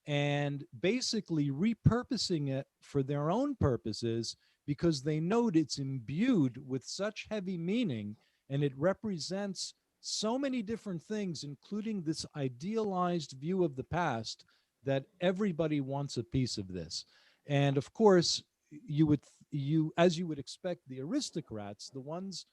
and basically repurposing it for their own purposes because they know it's imbued with such heavy meaning and it represents so many different things, including this idealized view of the past, that everybody wants a piece of this. And of course, as you would expect, the aristocrats, the ones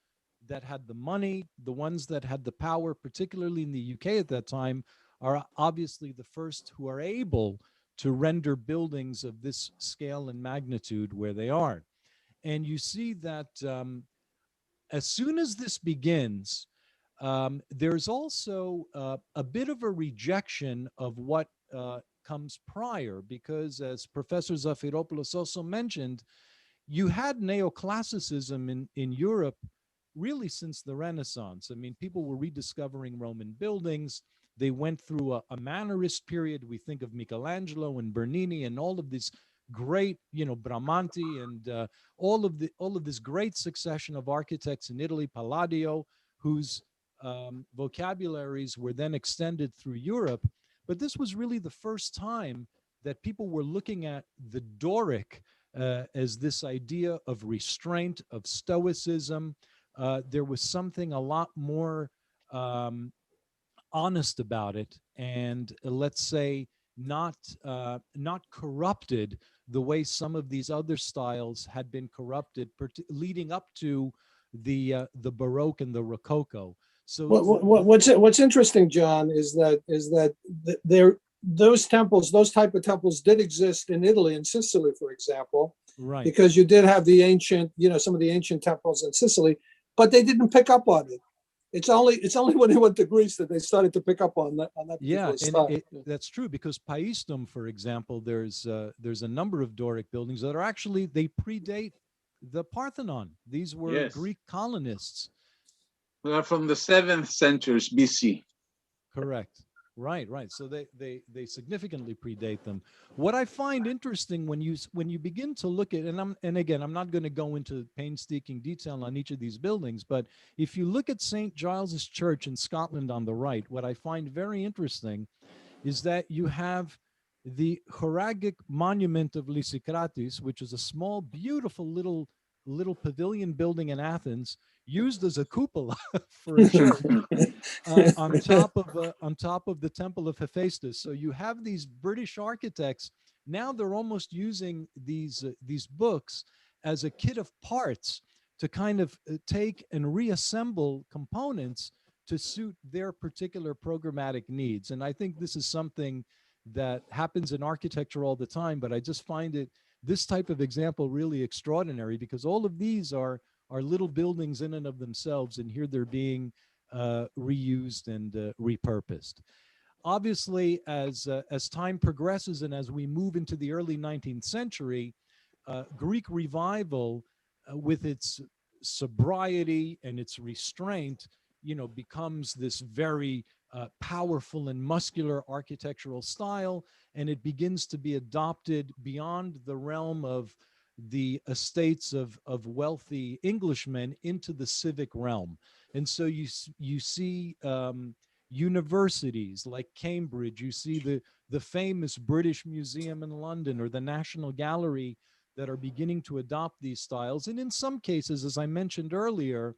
that had the money, the ones that had the power, particularly in the UK at that time, are obviously the first who are able to render buildings of this scale and magnitude where they are. And you see that as soon as this begins, there's also a bit of a rejection of what comes prior, because as Professor Zafiropoulos also mentioned, you had neoclassicism in Europe really since the Renaissance. I mean, people were rediscovering Roman buildings. They went through a Mannerist period. We think of Michelangelo and Bernini and all of these great, Bramante and all of this great succession of architects in Italy, Palladio, whose vocabularies were then extended through Europe. But this was really the first time that people were looking at the Doric as this idea of restraint, of stoicism. There was something a lot more honest about it, and let's say not corrupted the way some of these other styles had been corrupted, leading up to the Baroque and the Rococo. So what's interesting, John, is that there those temples, those type of temples, did exist in Italy and Sicily, for example, right? Because you did have the ancient, some of the ancient temples in Sicily, but they didn't pick up on it. It's only when they went to Greece that they started to pick up on that particular style. That's true, because Paestum, for example, there's a number of Doric buildings that are actually, they predate the Parthenon. These were Greek colonists. They are from the 7th century BC. Correct. Right. So they significantly predate them. What I find interesting when you begin to look at, and again, I'm not going to go into painstaking detail on each of these buildings, but if you look at St. Giles's Church in Scotland on the right, what I find very interesting is that you have the Choragic Monument of Lysikratis, which is a small, beautiful little pavilion building in Athens, used as a cupola for a church on top of the Temple of Hephaestus. So you have these British architects, now they're almost using these books as a kit of parts to kind of take and reassemble components to suit their particular programmatic needs. And I think this is something that happens in architecture all the time, but I just find this type of example really extraordinary, because all of these are little buildings in and of themselves, and here they're being reused and repurposed. Obviously, as time progresses and as we move into the early 19th century, Greek revival, with its sobriety and its restraint, becomes this very powerful and muscular architectural style, and it begins to be adopted beyond the realm of the estates of wealthy Englishmen into the civic realm. And so you see universities like Cambridge, you see the famous British Museum in London or the National Gallery that are beginning to adopt these styles. And in some cases, as I mentioned earlier,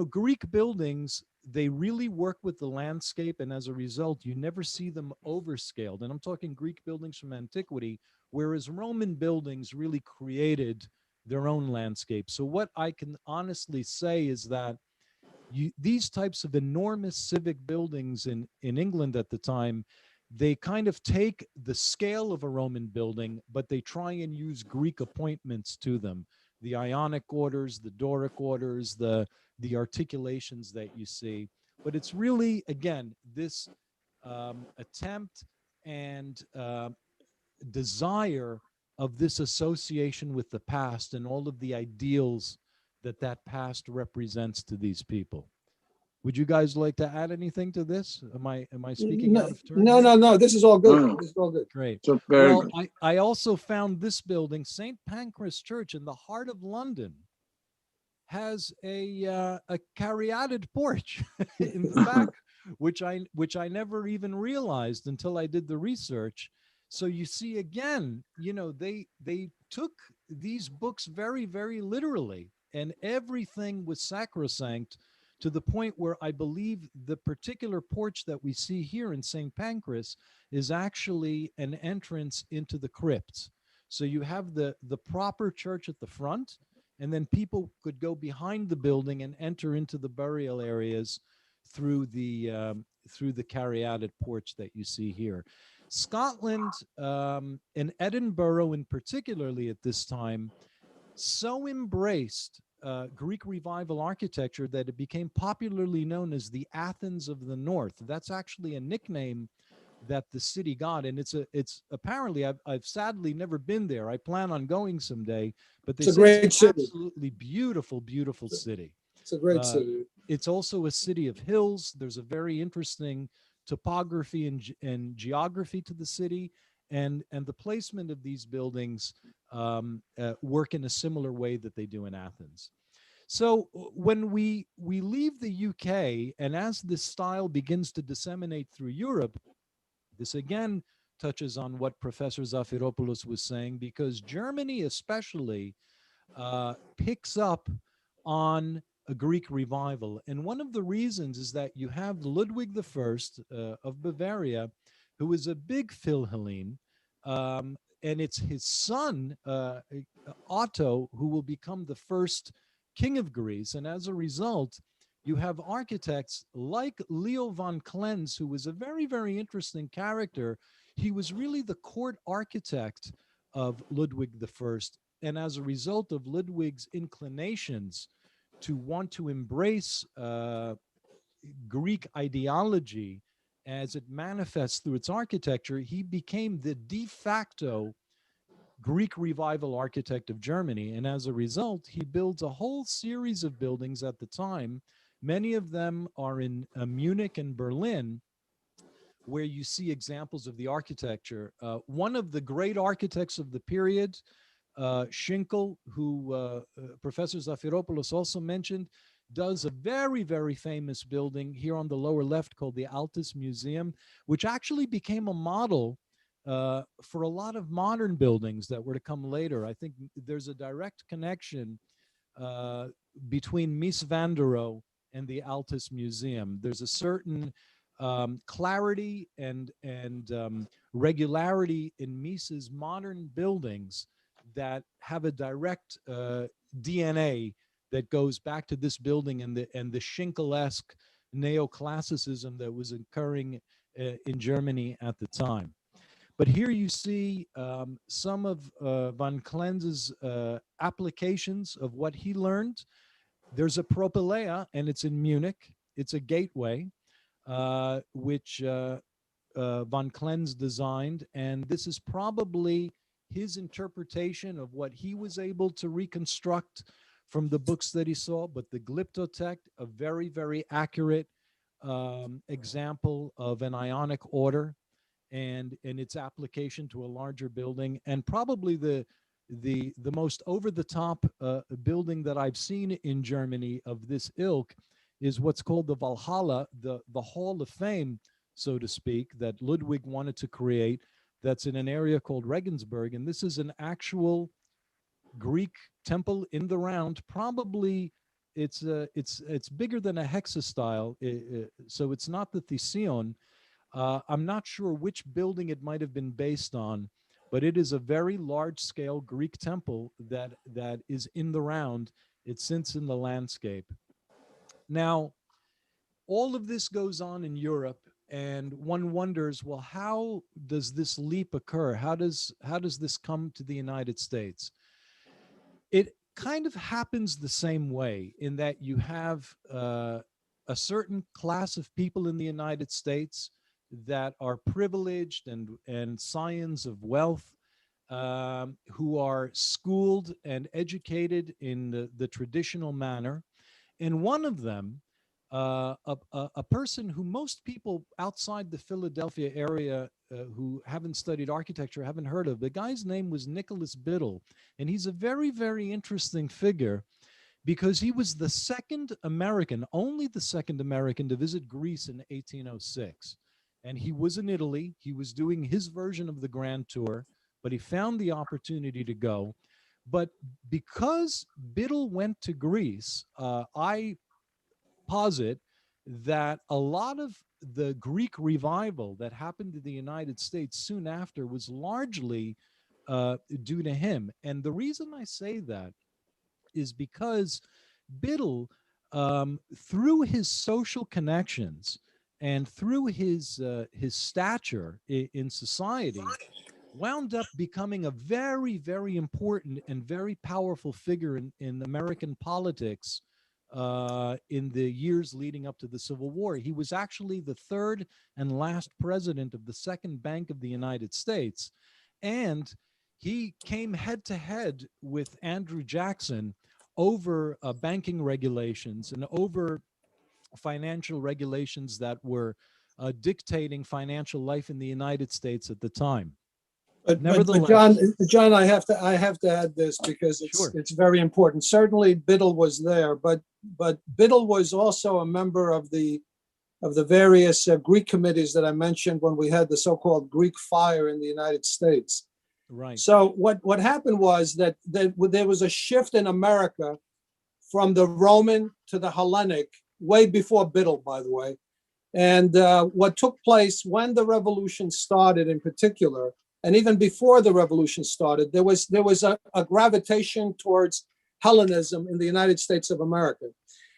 Greek buildings they really work with the landscape, and as a result, you never see them overscaled. And I'm talking Greek buildings from antiquity, whereas Roman buildings really created their own landscape. So what I can honestly say is that these types of enormous civic buildings in England at the time, they kind of take the scale of a Roman building, but they try and use Greek appointments to them. The Ionic orders, the Doric orders, the articulations that you see. But it's really, again, this attempt and desire of this association with the past and all of the ideals that that past represents to these people. Would you guys like to add anything to this? Am I speaking out of turn? No. This is all good. No. This is all good. Great. So very Well, good. I also found this building, St. Pancras Church in the heart of London, has a caryatid porch in the back, which I never even realized until I did the research. So you see, again, you know, they took these books very, very literally, and everything was sacrosanct, to the point where I believe the particular porch that we see here in St. Pancras is actually an entrance into the crypt. So you have the proper church at the front, and then people could go behind the building and enter into the burial areas through the caryatid porch that you see here. Scotland, and Edinburgh in particularly at this time, so embraced Greek Revival architecture that it became popularly known as the Athens of the North. That's actually a nickname that the city got, and it's apparently, I've sadly never been there. I plan on going someday, but they It's a say great it's an city. absolutely beautiful city. It's a great city. It's also a city of hills. There's a very interesting topography and geography to the city, and the placement of these buildings work in a similar way that they do in Athens. So when we leave the UK, and as this style begins to disseminate through Europe, this again touches on what Professor Zafiropoulos was saying, because Germany especially picks up on a Greek revival. And one of the reasons is that you have Ludwig I of Bavaria, who is a big Philhellene, and it's his son, Otto, who will become the first king of Greece. And as a result, you have architects like Leo von Klenz, who was a very, very interesting character. He was really the court architect of Ludwig I. And as a result of Ludwig's inclinations to want to embrace Greek ideology as it manifests through its architecture, he became the de facto Greek Revival architect of Germany. And as a result, he builds a whole series of buildings at the time. Many of them are in Munich and Berlin, where you see examples of the architecture. One of the great architects of the period, Schinkel, who Professor Zafiropoulos also mentioned, does a very, very famous building here on the lower left called the Altis Museum, which actually became a model for a lot of modern buildings that were to come later. I think there's a direct connection between Mies van der Rohe and the Altis Museum. There's a certain clarity and regularity in Mies's modern buildings that have a direct DNA that goes back to this building and the Schinkel-esque neoclassicism that was occurring in Germany at the time. But here you see some of von Klenz's applications of what he learned. There's a propylea, and it's in Munich. It's a gateway, which von Klenz designed, and this is probably his interpretation of what he was able to reconstruct from the books that he saw. But the Glyptotek, a very, very accurate example of an Ionic order and its application to a larger building, and probably the most over-the-top building that I've seen in Germany of this ilk is what's called the Valhalla, the Hall of Fame, so to speak, that Ludwig wanted to create. That's in an area called Regensburg, and this is an actual Greek temple in the round, probably it's bigger than a hexastyle, so it's not the Thesion. I'm not sure which building it might have been based on, but it is a very large-scale Greek temple that is in the round. It sits in the landscape. Now, all of this goes on in Europe, and one wonders, well, how does this leap occur? How does this come to the United States? It kind of happens the same way, in that you have a certain class of people in the United States that are privileged and scions of wealth, who are schooled and educated in the traditional manner. And one of them, a person who most people outside the Philadelphia area who haven't studied architecture haven't heard of, the guy's name was Nicholas Biddle. And he's a very, very interesting figure, because he was the second American, only the second American, to visit Greece in 1806. And he was in Italy. He was doing his version of the Grand Tour, but he found the opportunity to go. But because Biddle went to Greece, I posit that a lot of the Greek revival that happened in the United States soon after was largely due to him. And the reason I say that is because Biddle, through his social connections and through his stature in society, wound up becoming a very, very important and very powerful figure in American politics in the years leading up to the Civil War. He was actually the third and last president of the Second Bank of the United States. And he came head to head with Andrew Jackson over banking regulations and over financial regulations that were dictating financial life in the United States at the time. But Nevertheless, John, I have to add this, because Sure. it's very important. Certainly, Biddle was there, but Biddle was also a member of the various Greek committees that I mentioned when we had the so-called Greek fire in the United States. right. So what happened was that there was a shift in America from the Roman to the Hellenic way before Biddle, by the way. And what took place when the revolution started, in particular, and even before the revolution started, there was a gravitation towards Hellenism in the United States of America.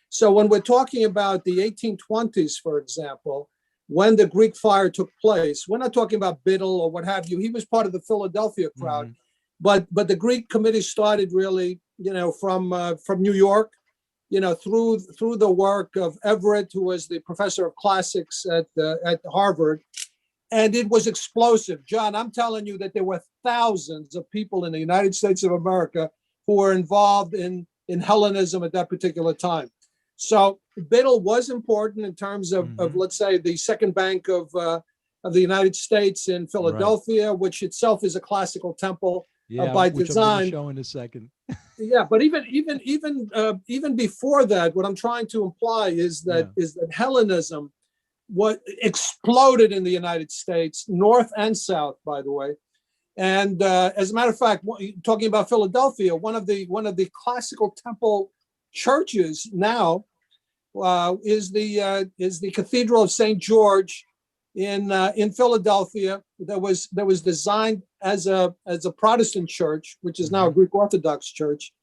So when we're talking about the 1820s, for example, when the Greek fire took place, we're not talking about Biddle or what have you. He was part of the Philadelphia crowd, but the Greek committee started really, from New York, through the work of Everett, who was the professor of classics at Harvard. And it was explosive. John, I'm telling you that there were thousands of people in the United States of America who were involved in Hellenism at that particular time. So Biddle was important in terms of let's say, the Second Bank of the United States in Philadelphia, right, which itself is a classical temple by which design. I'm going to show in a second. Yeah, but even before that, what I'm trying to imply is that Hellenism what exploded in the United States, north and south, by the way. And as a matter of fact, talking about Philadelphia, one of the classical temple churches now is the Cathedral of St. George in Philadelphia, that was designed as a Protestant church, which is now a Greek Orthodox church,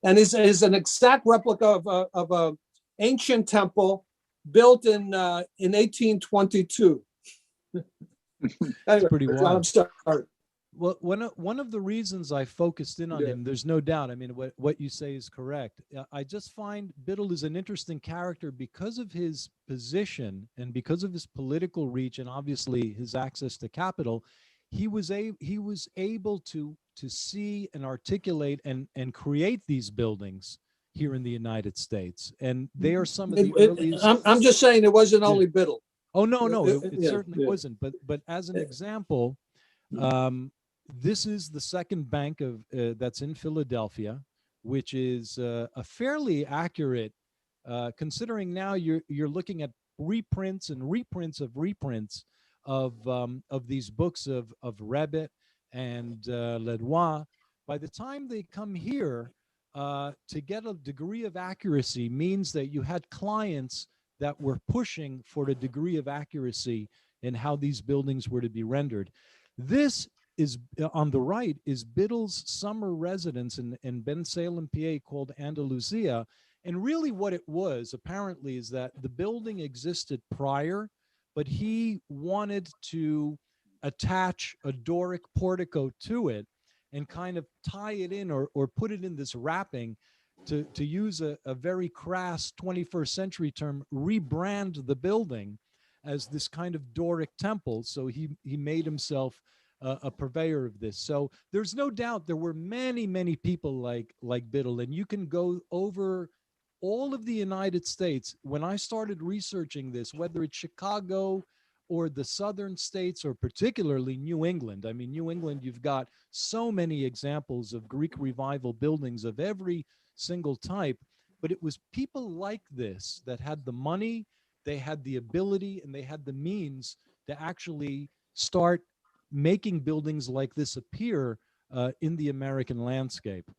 and is an exact replica of a ancient temple built in 1822. That's pretty wild. I'm sorry. Well, one of the reasons I focused in on him, there's no doubt. I mean, what you say is correct. I just find Biddle is an interesting character because of his position and because of his political reach, and obviously his access to capital. He was able to see and articulate and create these buildings here in the United States, and they are some of the earliest. I'm just saying it wasn't only Biddle. Oh no, it certainly wasn't. But as an example, this is the second bank of that's in Philadelphia, which is a fairly accurate, considering now you're looking at reprints and reprints of reprints of these books of Rebbe and Ledois. By the time they come here, to get a degree of accuracy means that you had clients that were pushing for a degree of accuracy in how these buildings were to be rendered. This is, on the right, is Biddle's summer residence in Ben Salem, PA, called Andalusia. And really what it was, apparently, is that the building existed prior, but he wanted to attach a Doric portico to it and kind of tie it in or put it in this wrapping to use a very crass 21st century term, rebrand the building as this kind of Doric temple. So he made himself a purveyor of this. So there's no doubt there were many, many people like Biddle, and you can go over all of the United States. When I started researching this, whether it's Chicago or the southern states, or particularly New England. I mean, New England, you've got so many examples of Greek revival buildings of every single type, but it was people like this that had the money, they had the ability, and they had the means to actually start making buildings like this appear in the American landscape.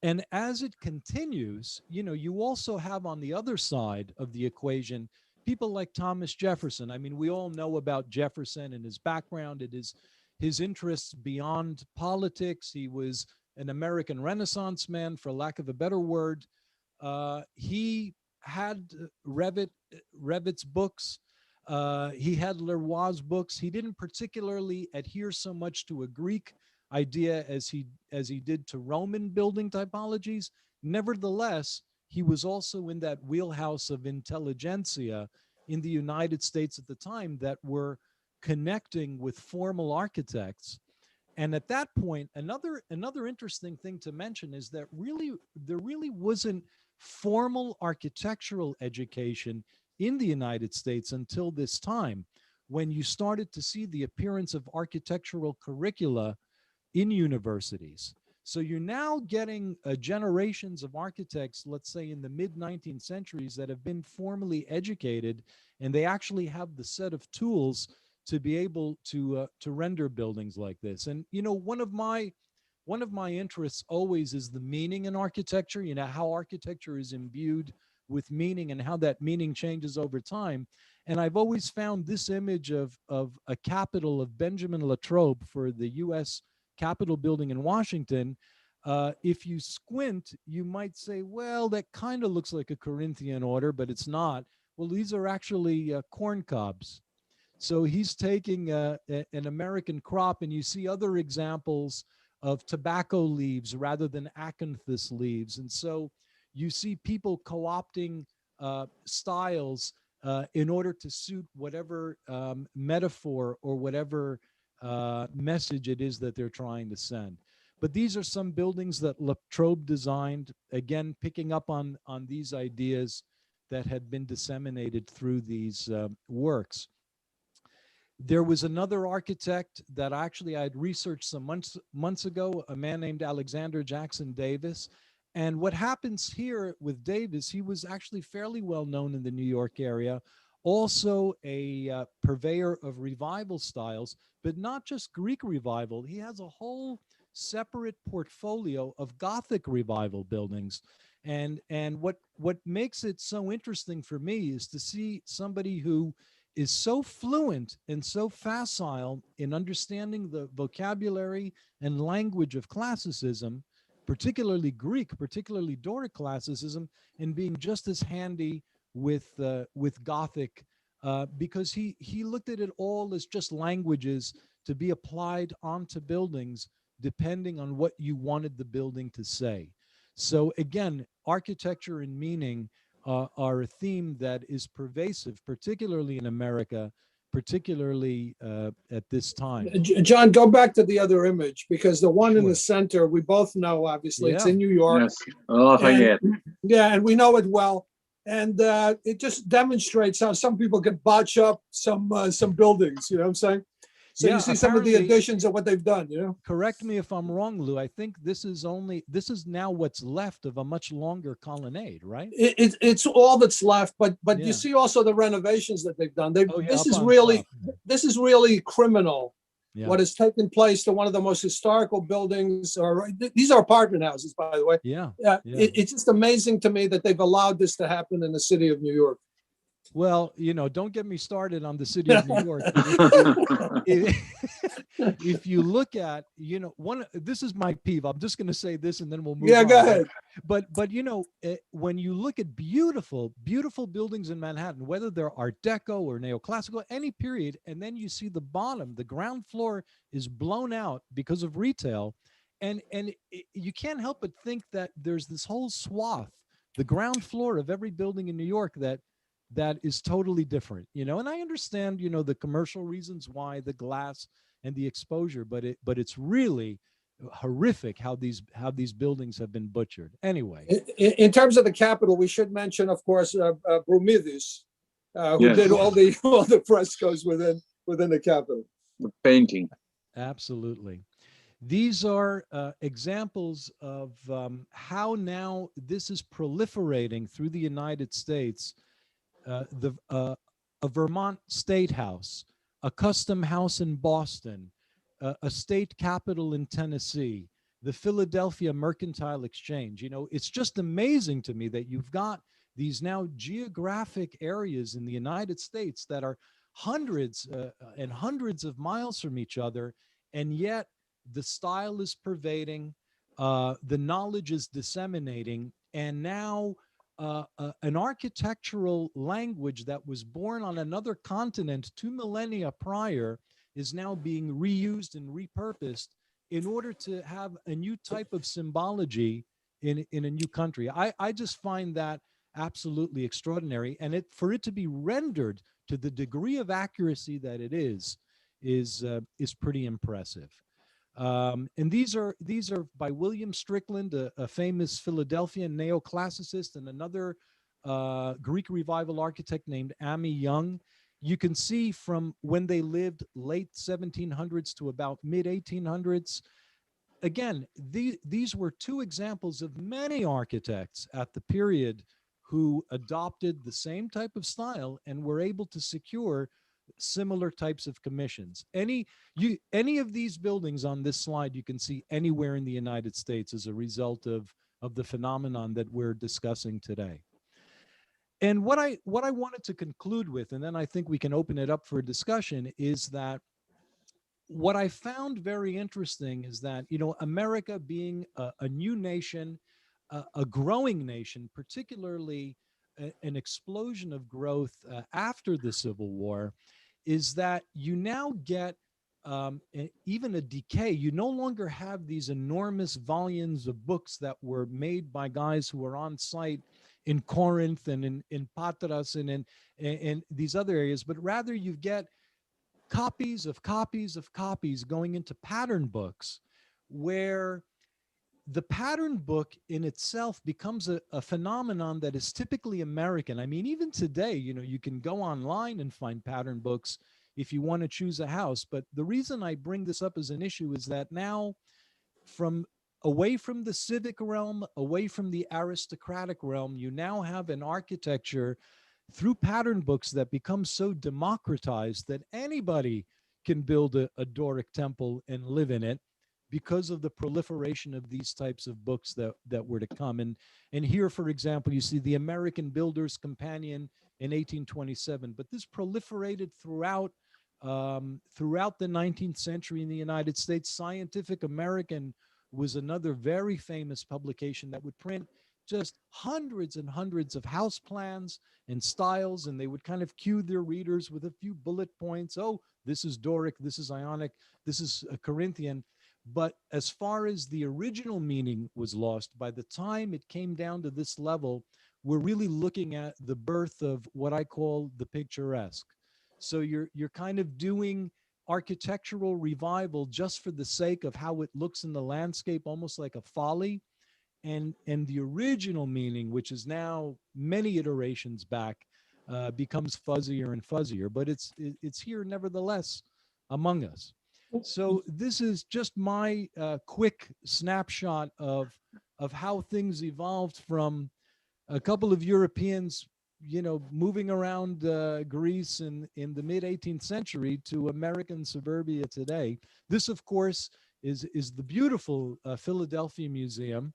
And as it continues, you know, you also have on the other side of the equation people like Thomas Jefferson. I mean, we all know about Jefferson and his background. It is his interests beyond politics. He was an American Renaissance man, for lack of a better word. He had Revit's books. He had Leroy's books. He didn't particularly adhere so much to a Greek idea as he did to Roman building typologies. Nevertheless, he was also in that wheelhouse of intelligentsia in the United States at the time that were connecting with formal architects. And at that point, another interesting thing to mention is that there really wasn't formal architectural education in the United States until this time, when you started to see the appearance of architectural curricula in universities. So you're now getting generations of architects, let's say in the mid-19th centuries, that have been formally educated, and they actually have the set of tools to be able to render buildings like this. And you know, one of my interests always is the meaning in architecture. You know, how architecture is imbued with meaning and how that meaning changes over time. And I've always found this image of a Capitol of Benjamin Latrobe for the U.S. Capitol building in Washington. If you squint, you might say, well, that kind of looks like a Corinthian order, but it's not. Well, these are actually corn cobs. So he's taking an American crop, and you see other examples of tobacco leaves rather than acanthus leaves. And so you see people co-opting styles in order to suit whatever metaphor or whatever message it is that they're trying to send. But these are some buildings that Latrobe designed, again, picking up on these ideas that had been disseminated through these works. There was another architect that actually I had researched some months ago, a man named Alexander Jackson Davis. And what happens here with Davis, he was actually fairly well known in the New York area, also a purveyor of revival styles, but not just Greek revival. He has a whole separate portfolio of Gothic revival buildings. And what makes it so interesting for me is to see somebody who is so fluent and so facile in understanding the vocabulary and language of classicism, particularly Greek, particularly Doric classicism, and being just as handy with Gothic, because he looked at it all as just languages to be applied onto buildings depending on what you wanted the building to say. So again, architecture and meaning are a theme that is pervasive, particularly in America, particularly at this time. John, go back to the other image, because the one in Sure. the center, we both know, obviously, it's Yeah. in New York. Yes, Lafayette. Yeah, and we know it well. And it just demonstrates how some people can botch up some buildings, you know what I'm saying? So Yeah, you see some of the apparently- additions of what they've done, you know? Correct me if I'm wrong, Lou. I think this is now what's left of a much longer colonnade, right? It's all that's left, but Yeah. you see also the renovations that they've done. Oh, yeah, This up is on really top. this is really criminal Yeah. what has taken place to one of the most historical buildings, or these are apartment houses, by the way. Yeah. It's just amazing to me that they've allowed this to happen in the city of New York. Well, don't get me started on the city of New York. But if you look at, this is my peeve. I'm just going to say this and then we'll move on. Go ahead. But when you look at beautiful, beautiful buildings in Manhattan, whether they're Art Deco or neoclassical, any period, and then you see the bottom, the ground floor is blown out because of retail. And you can't help but think that there's this whole swath, the ground floor of every building in New York that is totally different, and I understand, the commercial reasons why, the glass and the exposure, but it's really horrific how these buildings have been butchered. Anyway, in terms of the Capitol, we should mention, of course, Brumidis, who Yes. did all the frescoes within the Capitol. The painting. absolutely. These are examples of how now this is proliferating through the United States. A Vermont State House, a custom house in Boston, a state capitol in Tennessee, the Philadelphia Mercantile Exchange. It's just amazing to me that you've got these now geographic areas in the United States that are hundreds and hundreds of miles from each other, and yet the style is pervading, the knowledge is disseminating, and now an architectural language that was born on another continent 2 millennia prior is now being reused and repurposed in order to have a new type of symbology in a new country. I just find that absolutely extraordinary, and for it to be rendered to the degree of accuracy that it is pretty impressive. And these are by William Strickland, a famous Philadelphian neoclassicist, and another Greek Revival architect named Ami Young. You can see from when they lived, late 1700s to about mid 1800s. Again, these were two examples of many architects at the period who adopted the same type of style and were able to secure similar types of commissions. Any of these buildings on this slide you can see anywhere in the United States as a result of the phenomenon that we're discussing today. And what I wanted to conclude with, and then I think we can open it up for a discussion, is that what I found very interesting is that, America being a new nation, a growing nation, particularly an explosion of growth after the Civil War, is that you now get even a decay. You no longer have these enormous volumes of books that were made by guys who were on site in Corinth and in Patras and in these other areas, but rather you get copies of copies of copies going into pattern books, where the pattern book in itself becomes a phenomenon that is typically American. I mean, even today, you can go online and find pattern books if you want to choose a house. But the reason I bring this up as an issue is that now, away from the civic realm, away from the aristocratic realm, you now have an architecture through pattern books that becomes so democratized that anybody can build a Doric temple and live in it, because of the proliferation of these types of books that were to come. And here, for example, you see the American Builder's Companion in 1827, but this proliferated throughout the 19th century in the United States. Scientific American was another very famous publication that would print just hundreds and hundreds of house plans and styles, and they would kind of cue their readers with a few bullet points. Oh, this is Doric, this is Ionic, this is Corinthian. But as far as the original meaning was lost, by the time it came down to this level, we're really looking at the birth of what I call the picturesque. So you're kind of doing architectural revival just for the sake of how it looks in the landscape, almost like a folly. And the original meaning, which is now many iterations back, becomes fuzzier and fuzzier. But it's here nevertheless among us. So this is just my quick snapshot of how things evolved from a couple of Europeans moving around Greece in the mid 18th century to American suburbia today. This, of course, is the beautiful Philadelphia Museum.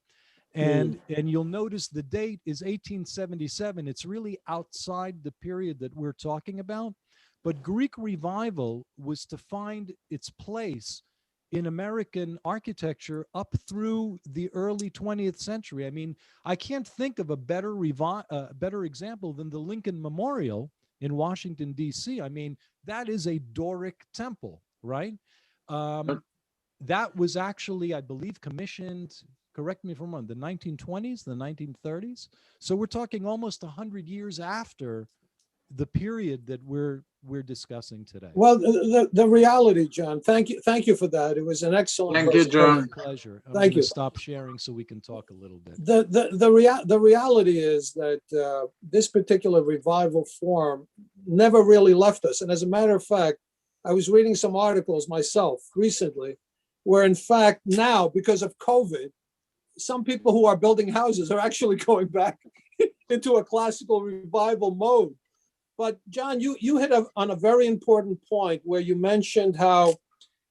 And you'll notice the date is 1877. It's really outside the period that we're talking about. But Greek revival was to find its place in American architecture up through the early 20th century. I mean, I can't think of a better example than the Lincoln Memorial in Washington, D.C. I mean, that is a Doric temple, right? That was actually, I believe, commissioned, correct me if I'm wrong, the 1920s, the 1930s. So we're talking almost 100 years after the period that we're discussing today. Well, the reality, John, thank you for that. It was an excellent Thank you, John. Pleasure. I'm Thank gonna you. stop sharing so we can talk a little bit. The reality is that this particular revival form never really left us. And as a matter of fact, I was reading some articles myself recently where, in fact, now, because of COVID, some people who are building houses are actually going back into a classical revival mode. But John, you hit on a very important point where you mentioned how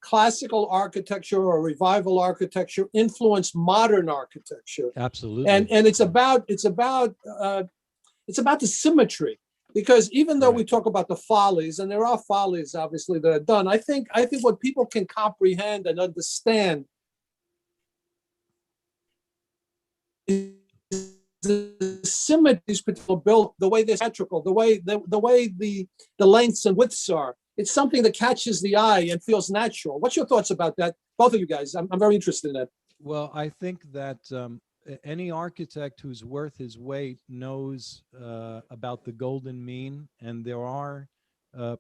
classical architecture or revival architecture influenced modern architecture. Absolutely. And it's about the symmetry, because even though we talk about the follies, and there are follies obviously that are done, I think what people can comprehend and understand is the symmetry these particular built, the way they're symmetrical, the way the lengths and widths are. It's something that catches the eye and feels natural. What's your thoughts about that, both of you guys? I'm very interested in that. Well, I think that any architect who's worth his weight knows about the golden mean, and there are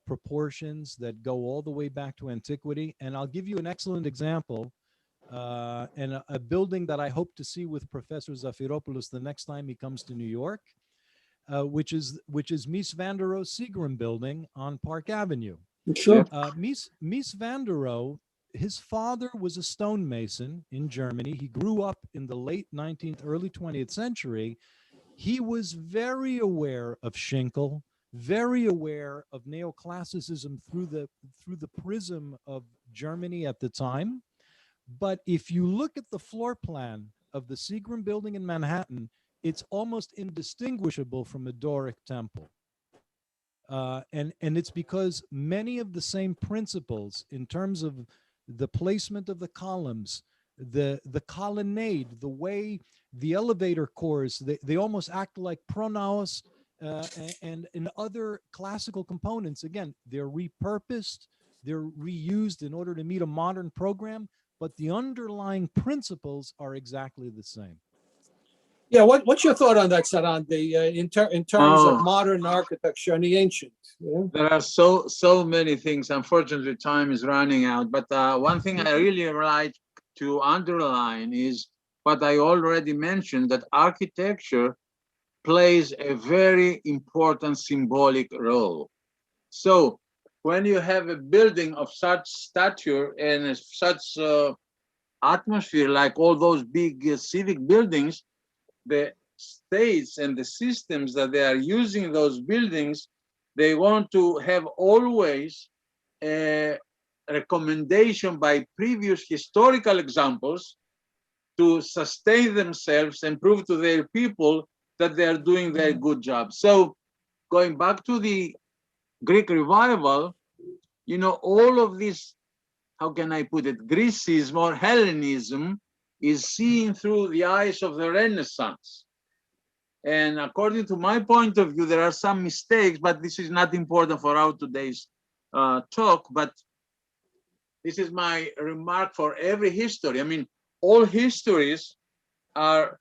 proportions that go all the way back to antiquity. And I'll give you an excellent example. And a building that I hope to see with Professor Zafiropoulos the next time he comes to New York, which is Mies van der Rohe's Seagram building on Park Avenue. Sure. Mies van der Rohe, his father was a stonemason in Germany. He grew up in the late 19th, early 20th century. He was very aware of Schinkel, very aware of neoclassicism through the prism of Germany at the time. But if you look at the floor plan of the Seagram building in Manhattan, it's almost indistinguishable from a Doric temple. And it's because many of the same principles in terms of the placement of the columns, the colonnade, the way the elevator cores, they almost act like pronaos, and in other classical components. Again, they're repurposed, they're reused in order to meet a modern program, but the underlying principles are exactly the same. Yeah, what's your thought on that, Sarandi, in terms of modern architecture and the ancient? Yeah? There are so many things. Unfortunately, time is running out. But one thing I really like to underline is what I already mentioned, that architecture plays a very important symbolic role. So when you have a building of such stature and such atmosphere, like all those big civic buildings, the states and the systems that they are using those buildings, they want to have always a recommendation by previous historical examples to sustain themselves and prove to their people that they are doing their good job. So going back to the Greek revival, you know, all of this, how can I put it, Grecism or Hellenism is seen through the eyes of the Renaissance. And according to my point of view, there are some mistakes, but this is not important for our today's talk. But this is my remark for every history. I mean, all histories are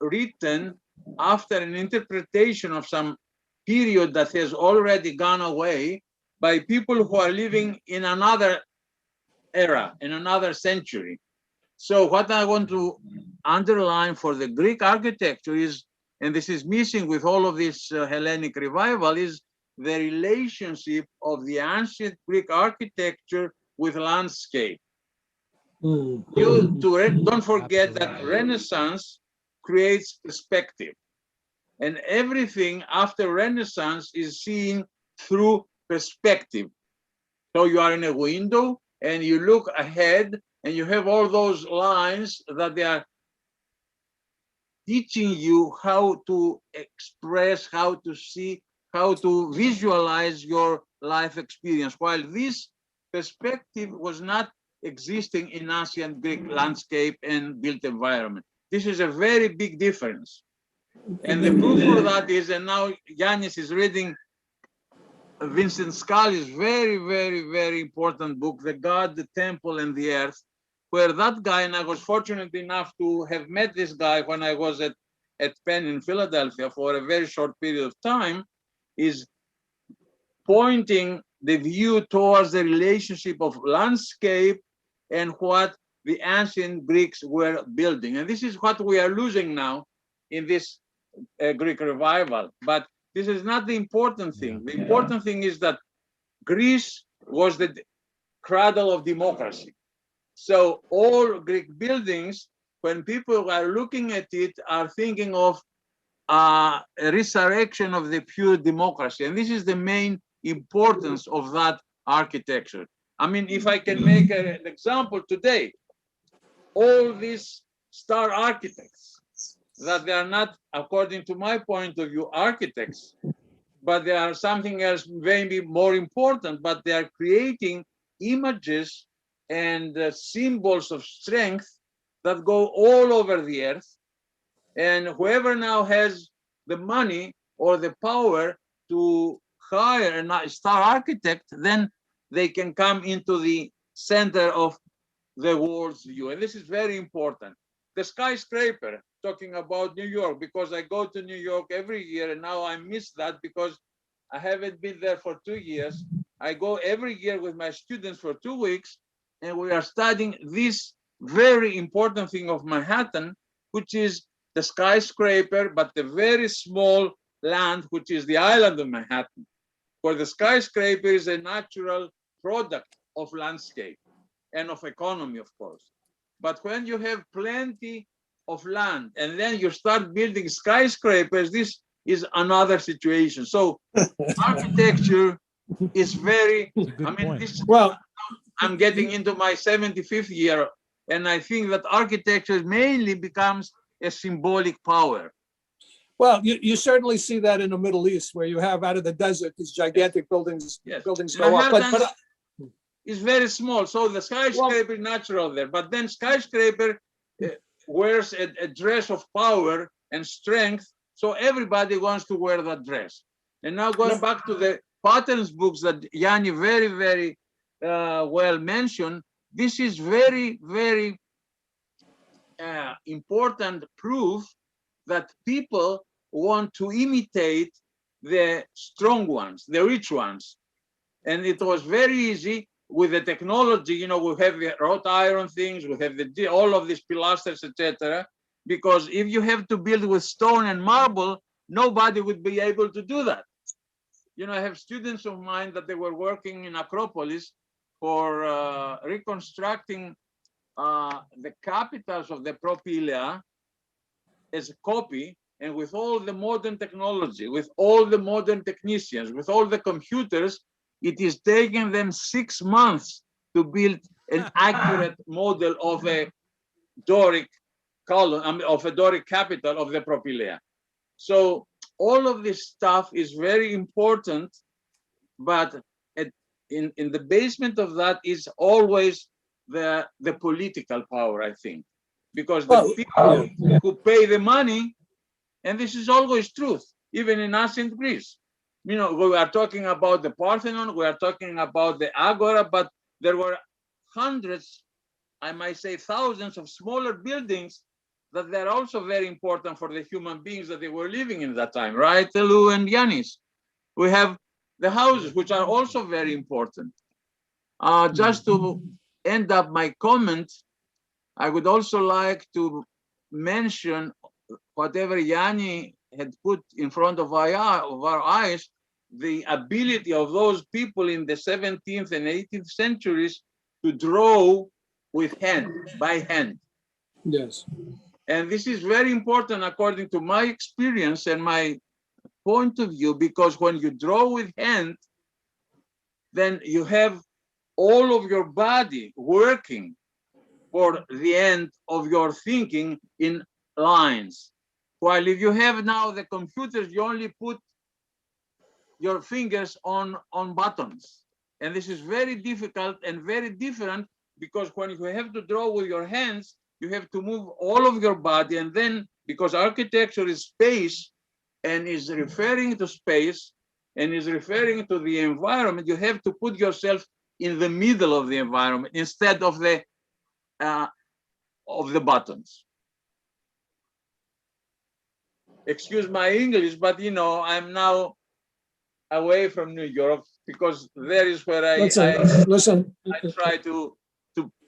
written after an interpretation of some period that has already gone away by people who are living in another era, in another century. So what I want to underline for the Greek architecture is, and this is missing with all of this Hellenic revival, is the relationship of the ancient Greek architecture with landscape. Don't forget that Renaissance creates perspective. And everything after Renaissance is seen through perspective. So you are in a window and you look ahead and you have all those lines that they are teaching you how to express, how to see, how to visualize your life experience. While this perspective was not existing in ancient Greek landscape and built environment. This is a very big difference. And the proof for that is, and now Yanis is reading Vincent Scully's very, very, very important book, The God, the Temple, and the Earth, where that guy, and I was fortunate enough to have met this guy when I was at Penn in Philadelphia for a very short period of time, is pointing the view towards the relationship of landscape and what the ancient Greeks were building. And this is what we are losing now in this Greek revival. But this is not the important thing. The important thing is that Greece was the cradle of democracy. So all Greek buildings, when people are looking at it, are thinking of a resurrection of the pure democracy. And this is the main importance of that architecture. I mean, if I can make an example today, all these star architects, that they are not, according to my point of view, architects, but they are something else maybe more important, but they are creating images and symbols of strength that go all over the earth. And whoever now has the money or the power to hire a star architect, then they can come into the center of the world's view. And this is very important. The skyscraper, talking about New York, because I go to New York every year, and now I miss that because I haven't been there for 2 years. I go every year with my students for 2 weeks, and we are studying this very important thing of Manhattan, which is the skyscraper, but the very small land, which is the island of Manhattan, where the skyscraper is a natural product of landscape and of economy, of course. But when you have plenty of land and then you start building skyscrapers, this is another situation. So architecture is very, I mean, this, well, I'm getting into my 75th year, and I think that architecture mainly becomes a symbolic power. Well, you certainly see that in the Middle East, where you have out of the desert these gigantic buildings. Yes. Buildings go up, but it's very small, so the skyscraper is natural there. But then skyscraper wears a dress of power and strength, so everybody wants to wear that dress. And now going back to the patterns books that Yanni very, very well mentioned, this is very, very important proof that people want to imitate the strong ones, the rich ones. And it was very easy with the technology, you know, we have the wrought iron things, we have the all of these pilasters, etc. Because if you have to build with stone and marble, nobody would be able to do that. You know, I have students of mine that they were working in Acropolis for reconstructing the capitals of the Propylea as a copy, and with all the modern technology, with all the modern technicians, with all the computers, it is taking them 6 months to build an accurate model of a Doric column, I mean, of a Doric capital of the Propylea. So all of this stuff is very important, but in the basement of that is always the political power, I think, because the people who pay the money, and this is always truth, even in ancient Greece. You know, we are talking about the Parthenon, we are talking about the Agora, but there were hundreds, I might say thousands of smaller buildings that they're also very important for the human beings that they were living in that time, right, Lou and Yanis? We have the houses, which are also very important. Just to end up my comment, I would also like to mention whatever Yanni had put in front of our eyes, the ability of those people in the 17th and 18th centuries to draw with hand, by hand. Yes. And this is very important according to my experience and my point of view, because when you draw with hand, then you have all of your body working for the end of your thinking in lines. While if you have now the computers, you only put your fingers on buttons. And this is very difficult and very different, because when you have to draw with your hands, you have to move all of your body. And then, because architecture is space and is referring to space and is referring to the environment, you have to put yourself in the middle of the environment instead of the buttons. Excuse my English, but you know, I'm now away from New York, because there is where I try to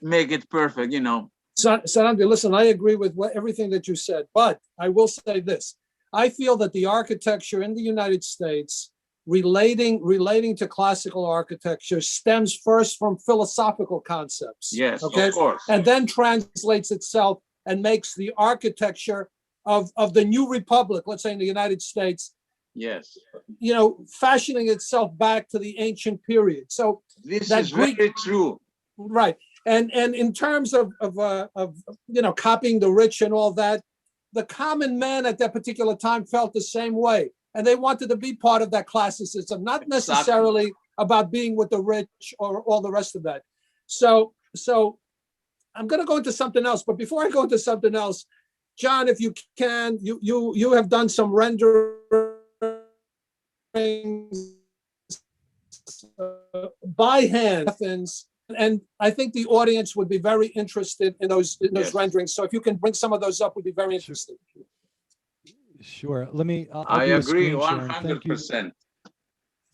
make it perfect, you know. Sarandis, listen, I agree with everything that you said, but I will say this. I feel that the architecture in the United States relating to classical architecture stems first from philosophical concepts. Yes, okay? Of course. And then translates itself and makes the architecture of the new republic, let's say in the United States, yes, you know, fashioning itself back to the ancient period. So this is very true. Right. And in terms of you know, copying the rich and all that, the common man at that particular time felt the same way. And they wanted to be part of that classicism, not necessarily about being with the rich or all the rest of that. So I'm going to go into something else. But before I go into something else, John, if you can, you have done some renderings by hand, and I think the audience would be very interested in those renderings. So if you can bring some of those up, would be very interesting. Sure. Let me. I agree 100%.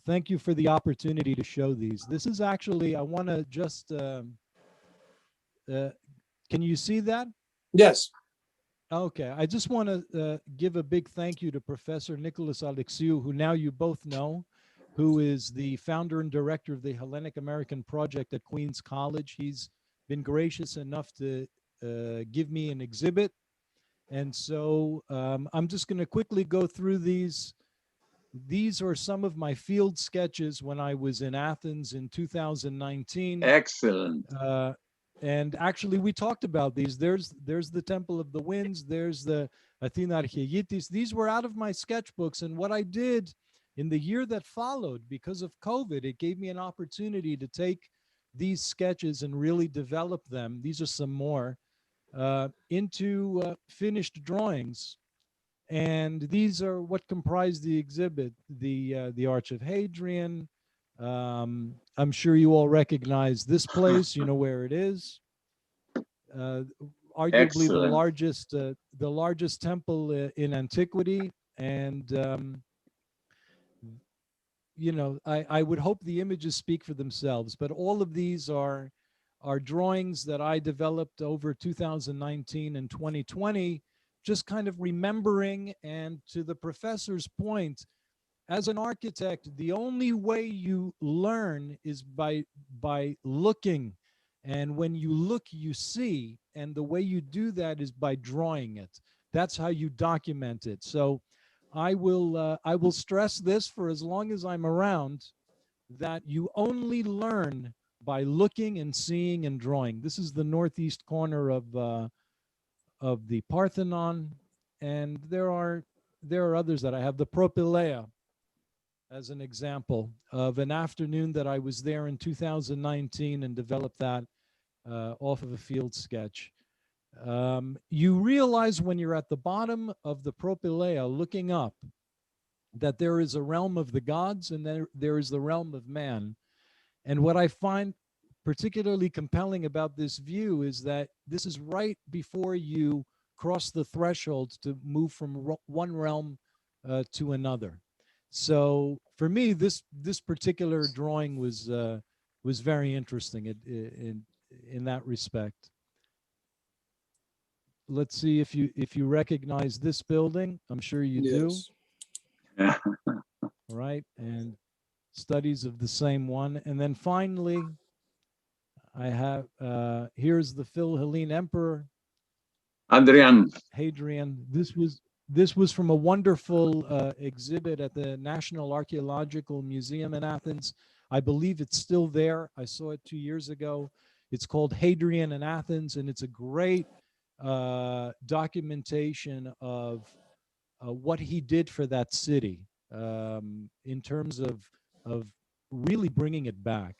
Thank you for the opportunity to show these. This is actually, I want to just, can you see that? Yes. Okay. I just want to give a big thank you to Professor Nicholas Alexiou, who now you both know, who is the founder and director of the Hellenic American Project at Queens College. He's been gracious enough to give me an exhibit. And so I'm just going to quickly go through these. These are some of my field sketches when I was in Athens in 2019. Excellent. And actually, we talked about these. There's the Temple of the Winds. There's the Athena Archietis. These were out of my sketchbooks. And what I did in the year that followed, because of COVID, it gave me an opportunity to take these sketches and really develop them. These are some more. Into finished drawings, and these are what comprise the exhibit. The Arch of Hadrian. I'm sure you all recognize this place. You know where it is. Arguably Excellent. the largest temple in antiquity, and you know, I would hope the images speak for themselves. But all of these are drawings that I developed over 2019 and 2020, just kind of remembering. And to the professor's point, as an architect, the only way you learn is by looking. And when you look, you see. And the way you do that is by drawing it. That's how you document it. So I will stress this for as long as I'm around, that you only learn by looking and seeing and drawing. This is the northeast corner of the Parthenon, and there are others that I have. The Propylaea as an example of an afternoon that I was there in 2019 and developed that off of a field sketch. You realize when you're at the bottom of the Propylaea looking up that there is a realm of the gods and there is the realm of man. And what I find particularly compelling about this view is that this is right before you cross the threshold to move from one realm to another. So for me, this particular drawing was very interesting in that respect. Let's see if you recognize this building. I'm sure you do. All right, and studies of the same one. And then finally, I have here's the Phil Hellene Emperor. Adrian. Hadrian. This was from a wonderful exhibit at the National Archaeological Museum in Athens. I believe it's still there. I saw it 2 years ago. It's called Hadrian in Athens, and it's a great documentation of what he did for that city in terms of really bringing it back.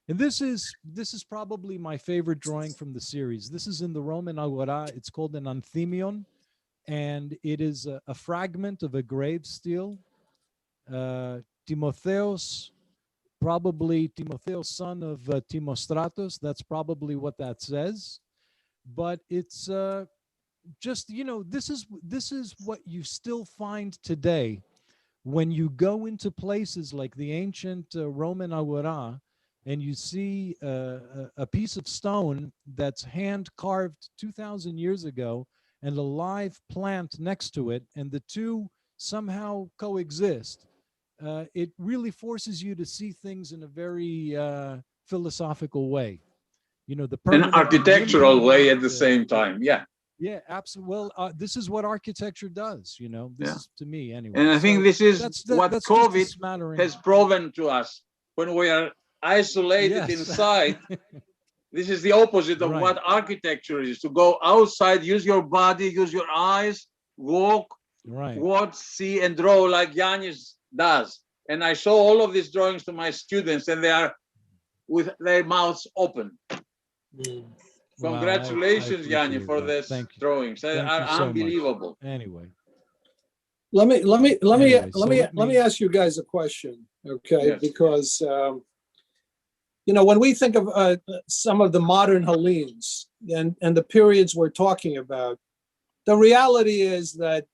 And this is probably my favorite drawing from the series. This is in the Roman Agora. It's called an anthemion, and it is a fragment of a grave stele. Timotheos, probably Timotheos, son of Timostratos. That's probably what that says. But it's just, you know, this is what you still find today when you go into places like the ancient Roman Agora, and you see a piece of stone that's hand carved 2,000 years ago and a live plant next to it, and the two somehow coexist. It really forces you to see things in a very philosophical way. You know, the An architectural way at the same time. Yeah. Yeah, absolutely. Well, this is what architecture does, you know. This is to me anyway. And I think this is what that's COVID has proven to us. When we are isolated inside, this is the opposite of what architecture is. To go outside, use your body, use your eyes, walk, watch, see, and draw like Yanis does. And I show all of these drawings to my students, and they are with their mouths open. Congratulations, Yanni, for this drawings. They are unbelievable. Anyway, let me ask you guys a question, okay? Yes. Because you know, when we think of some of the modern Hellenes and the periods we're talking about, the reality is that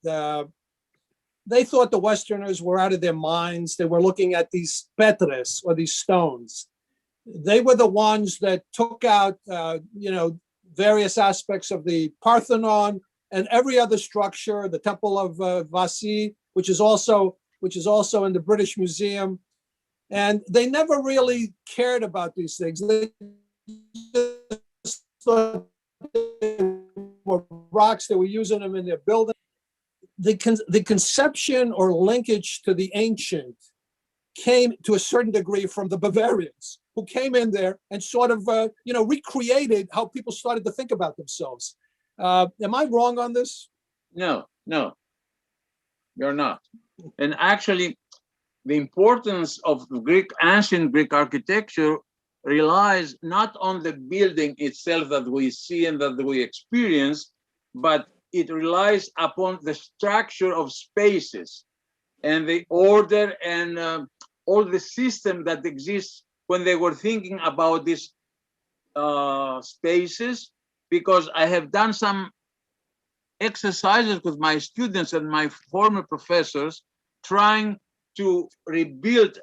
they thought the Westerners were out of their minds. They were looking at these petres, or these stones. They were the ones that took out, you know, various aspects of the Parthenon and every other structure, the Temple of Vasi, which is also in the British Museum. And they never really cared about these things. They just thought they were rocks. They were using them in their building. The conception or linkage to the ancient came to a certain degree from the Bavarians, who came in there and sort of, you know, recreated how people started to think about themselves. Am I wrong on this? No, you're not. And actually, the importance of ancient Greek architecture relies not on the building itself that we see and that we experience, but it relies upon the structure of spaces and the order and all the system that exists when they were thinking about these spaces. Because I have done some exercises with my students and my former professors trying to rebuild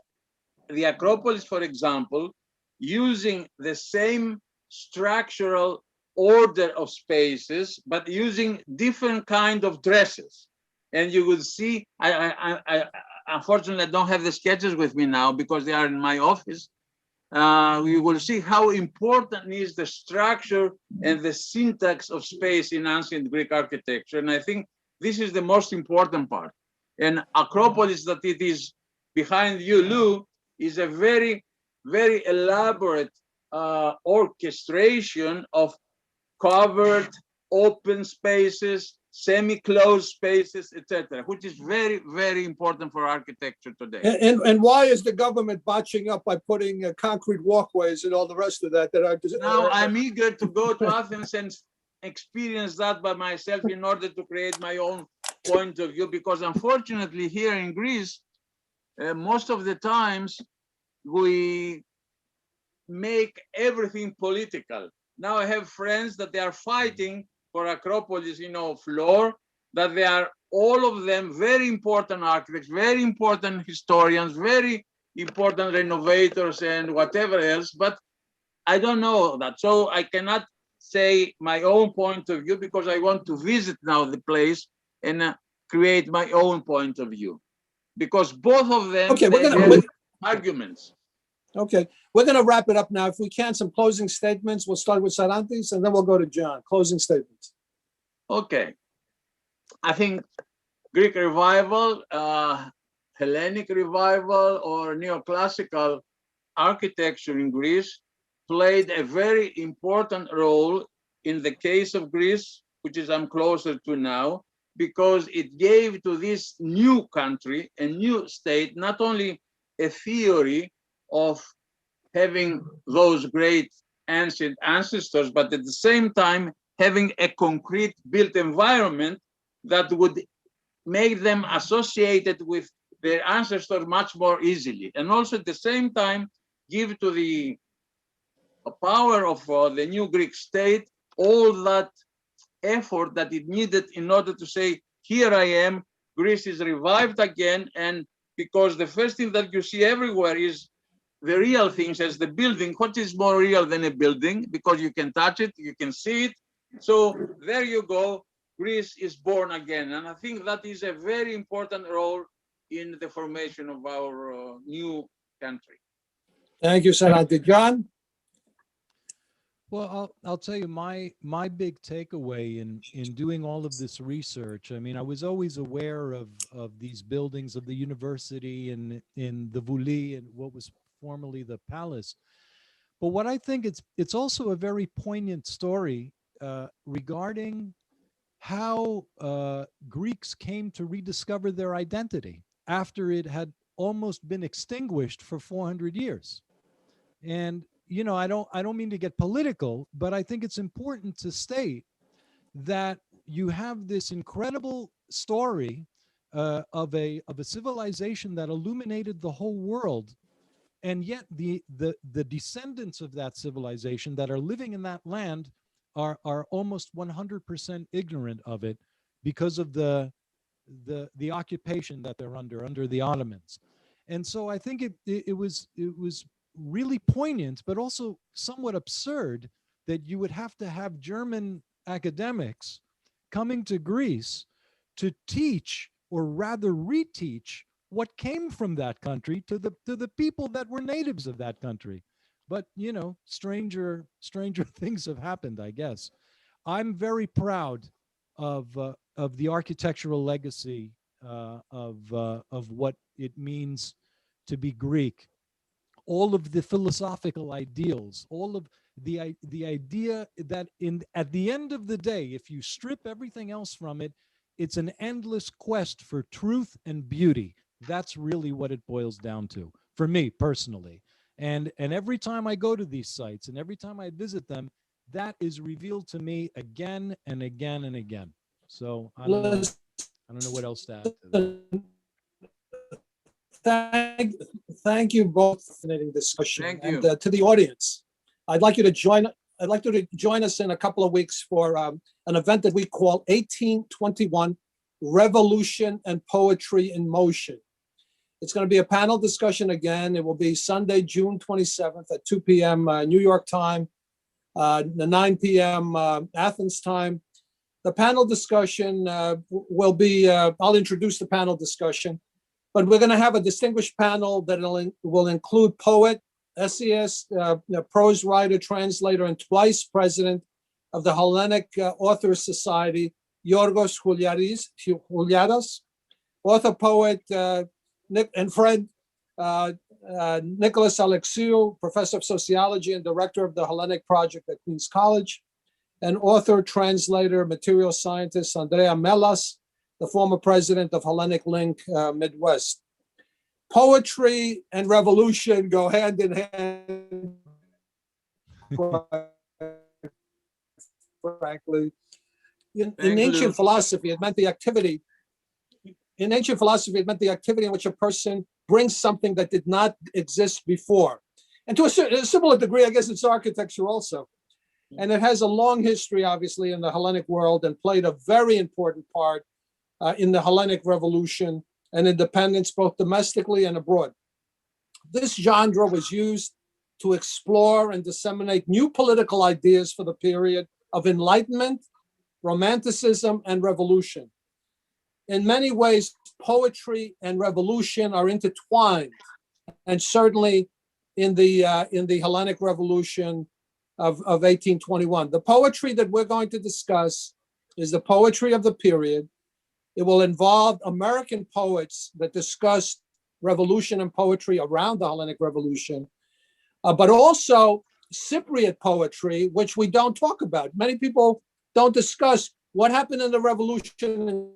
the Acropolis, for example, using the same structural order of spaces, but using different kind of dresses. And you will see, I unfortunately, I don't have the sketches with me now because they are in my office. We will see how important is the structure and the syntax of space in ancient Greek architecture. And I think this is the most important part. And Acropolis, that it is behind you, Lou, is a very, very elaborate orchestration of covered, open spaces, semi-closed spaces, etc., which is very, very important for architecture today. And why is the government botching up by putting concrete walkways and all the rest of that? Now I'm eager to go to Athens and experience that by myself in order to create my own point of view, because unfortunately here in Greece, most of the times we make everything political. Now I have friends that they are fighting for Acropolis, you know, floor, that they are all of them very important architects, very important historians, very important renovators and whatever else, but I don't know that. So I cannot say my own point of view because I want to visit now the place and create my own point of view. Because both of them have arguments. Okay, we're going to wrap it up now. If we can, some closing statements. We'll start with Sarandis and then we'll go to John. Closing statements. Okay, I think Greek revival, Hellenic revival, or neoclassical architecture in Greece played a very important role in the case of Greece, which is I'm closer to now, because it gave to this new country, a new state, not only a theory of having those great ancient ancestors, but at the same time having a concrete built environment that would make them associated with their ancestors much more easily. And also at the same time, give to the power of the new Greek state all that effort that it needed in order to say, here I am, Greece is revived again. And because the first thing that you see everywhere is the real things as the building. What is more real than a building? Because you can touch it, you can see it. So there you go, Greece is born again. And I think that is a very important role in the formation of our new country. Thank you, Sarandis. John? Well, I'll tell you my big takeaway in doing all of this research. I mean, I was always aware of these buildings of the university and in the Vouli and what was formerly the palace. But what I think it's also a very poignant story regarding how Greeks came to rediscover their identity after it had almost been extinguished for 400 years. And you know, I don't mean to get political, but I think it's important to state that you have this incredible story of a civilization that illuminated the whole world, and yet the descendants of that civilization that are living in that land are almost 100% ignorant of it because of the occupation that they're under the Ottomans. And so I think it was really poignant, but also somewhat absurd that you would have to have German academics coming to Greece to teach, or rather reteach, what came from that country to the people that were natives of that country. But you know, stranger things have happened, I guess. I'm very proud of the architectural legacy of what it means to be Greek. All of the philosophical ideals, all of the idea that at the end of the day, if you strip everything else from it, it's an endless quest for truth and beauty. That's really what it boils down to for me personally. And every time I go to these sites and every time I visit them, that is revealed to me again and again and again. So I don't know what else to add to that. Thank you both for fascinating discussion. Thank and you. To the audience, I'd like you to join us in a couple of weeks for an event that we call 1821 Revolution and Poetry in Motion. It's going to be a panel discussion again. It will be Sunday, June 27th at 2 p.m. New York time, 9 p.m. Athens time. The panel discussion will be, I'll introduce the panel discussion, but we're going to have a distinguished panel that will include poet, essayist, prose writer, translator, and twice president of the Hellenic Authors Society, Yorgos Fotiadis, author, poet, and friend, Nicholas Alexiou, professor of sociology and director of the Hellenic Project at Queen's College, and author, translator, material scientist, Andrea Melas, the former president of Hellenic Link Midwest. Poetry and revolution go hand in hand, frankly. In ancient philosophy, it meant the activity. In ancient philosophy, it meant the activity in which a person brings something that did not exist before. And to a similar degree, I guess it's architecture also. And it has a long history, obviously, in the Hellenic world and played a very important part in the Hellenic Revolution and independence, both domestically and abroad. This genre was used to explore and disseminate new political ideas for the period of Enlightenment, Romanticism, and Revolution. In many ways, poetry and revolution are intertwined, and certainly in the Hellenic Revolution of 1821. The poetry that we're going to discuss is the poetry of the period. It will involve American poets that discussed revolution and poetry around the Hellenic Revolution, but also Cypriot poetry, which we don't talk about. Many people don't discuss what happened in the revolution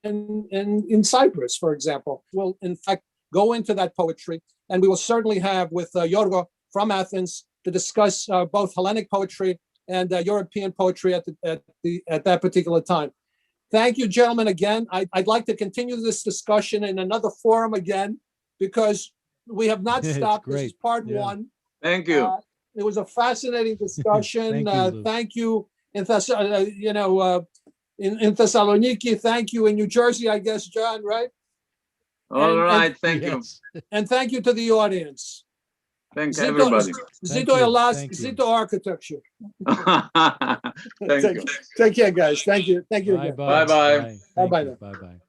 in Cyprus, for example. We'll, in fact, go into that poetry, and we will certainly have with Yorgo from Athens to discuss both Hellenic poetry and European poetry at that particular time. Thank you, gentlemen, again. I'd like to continue this discussion in another forum again, because we have not It's stopped. This great. is part Yeah. one. Thank you. It was a fascinating discussion. Thank you, Lou. In Thessaloniki. Thank you in New Jersey, I guess, John, right? All And- right. Thank you. Yes. And thank you to the audience. Thank everybody. Thank Zito you. Elas, Thank you. Zito Architecture. Thank you. Take care, guys. Thank you. Thank you again. Bye-bye. Bye-bye. Thank Bye-bye you. now. Bye-bye.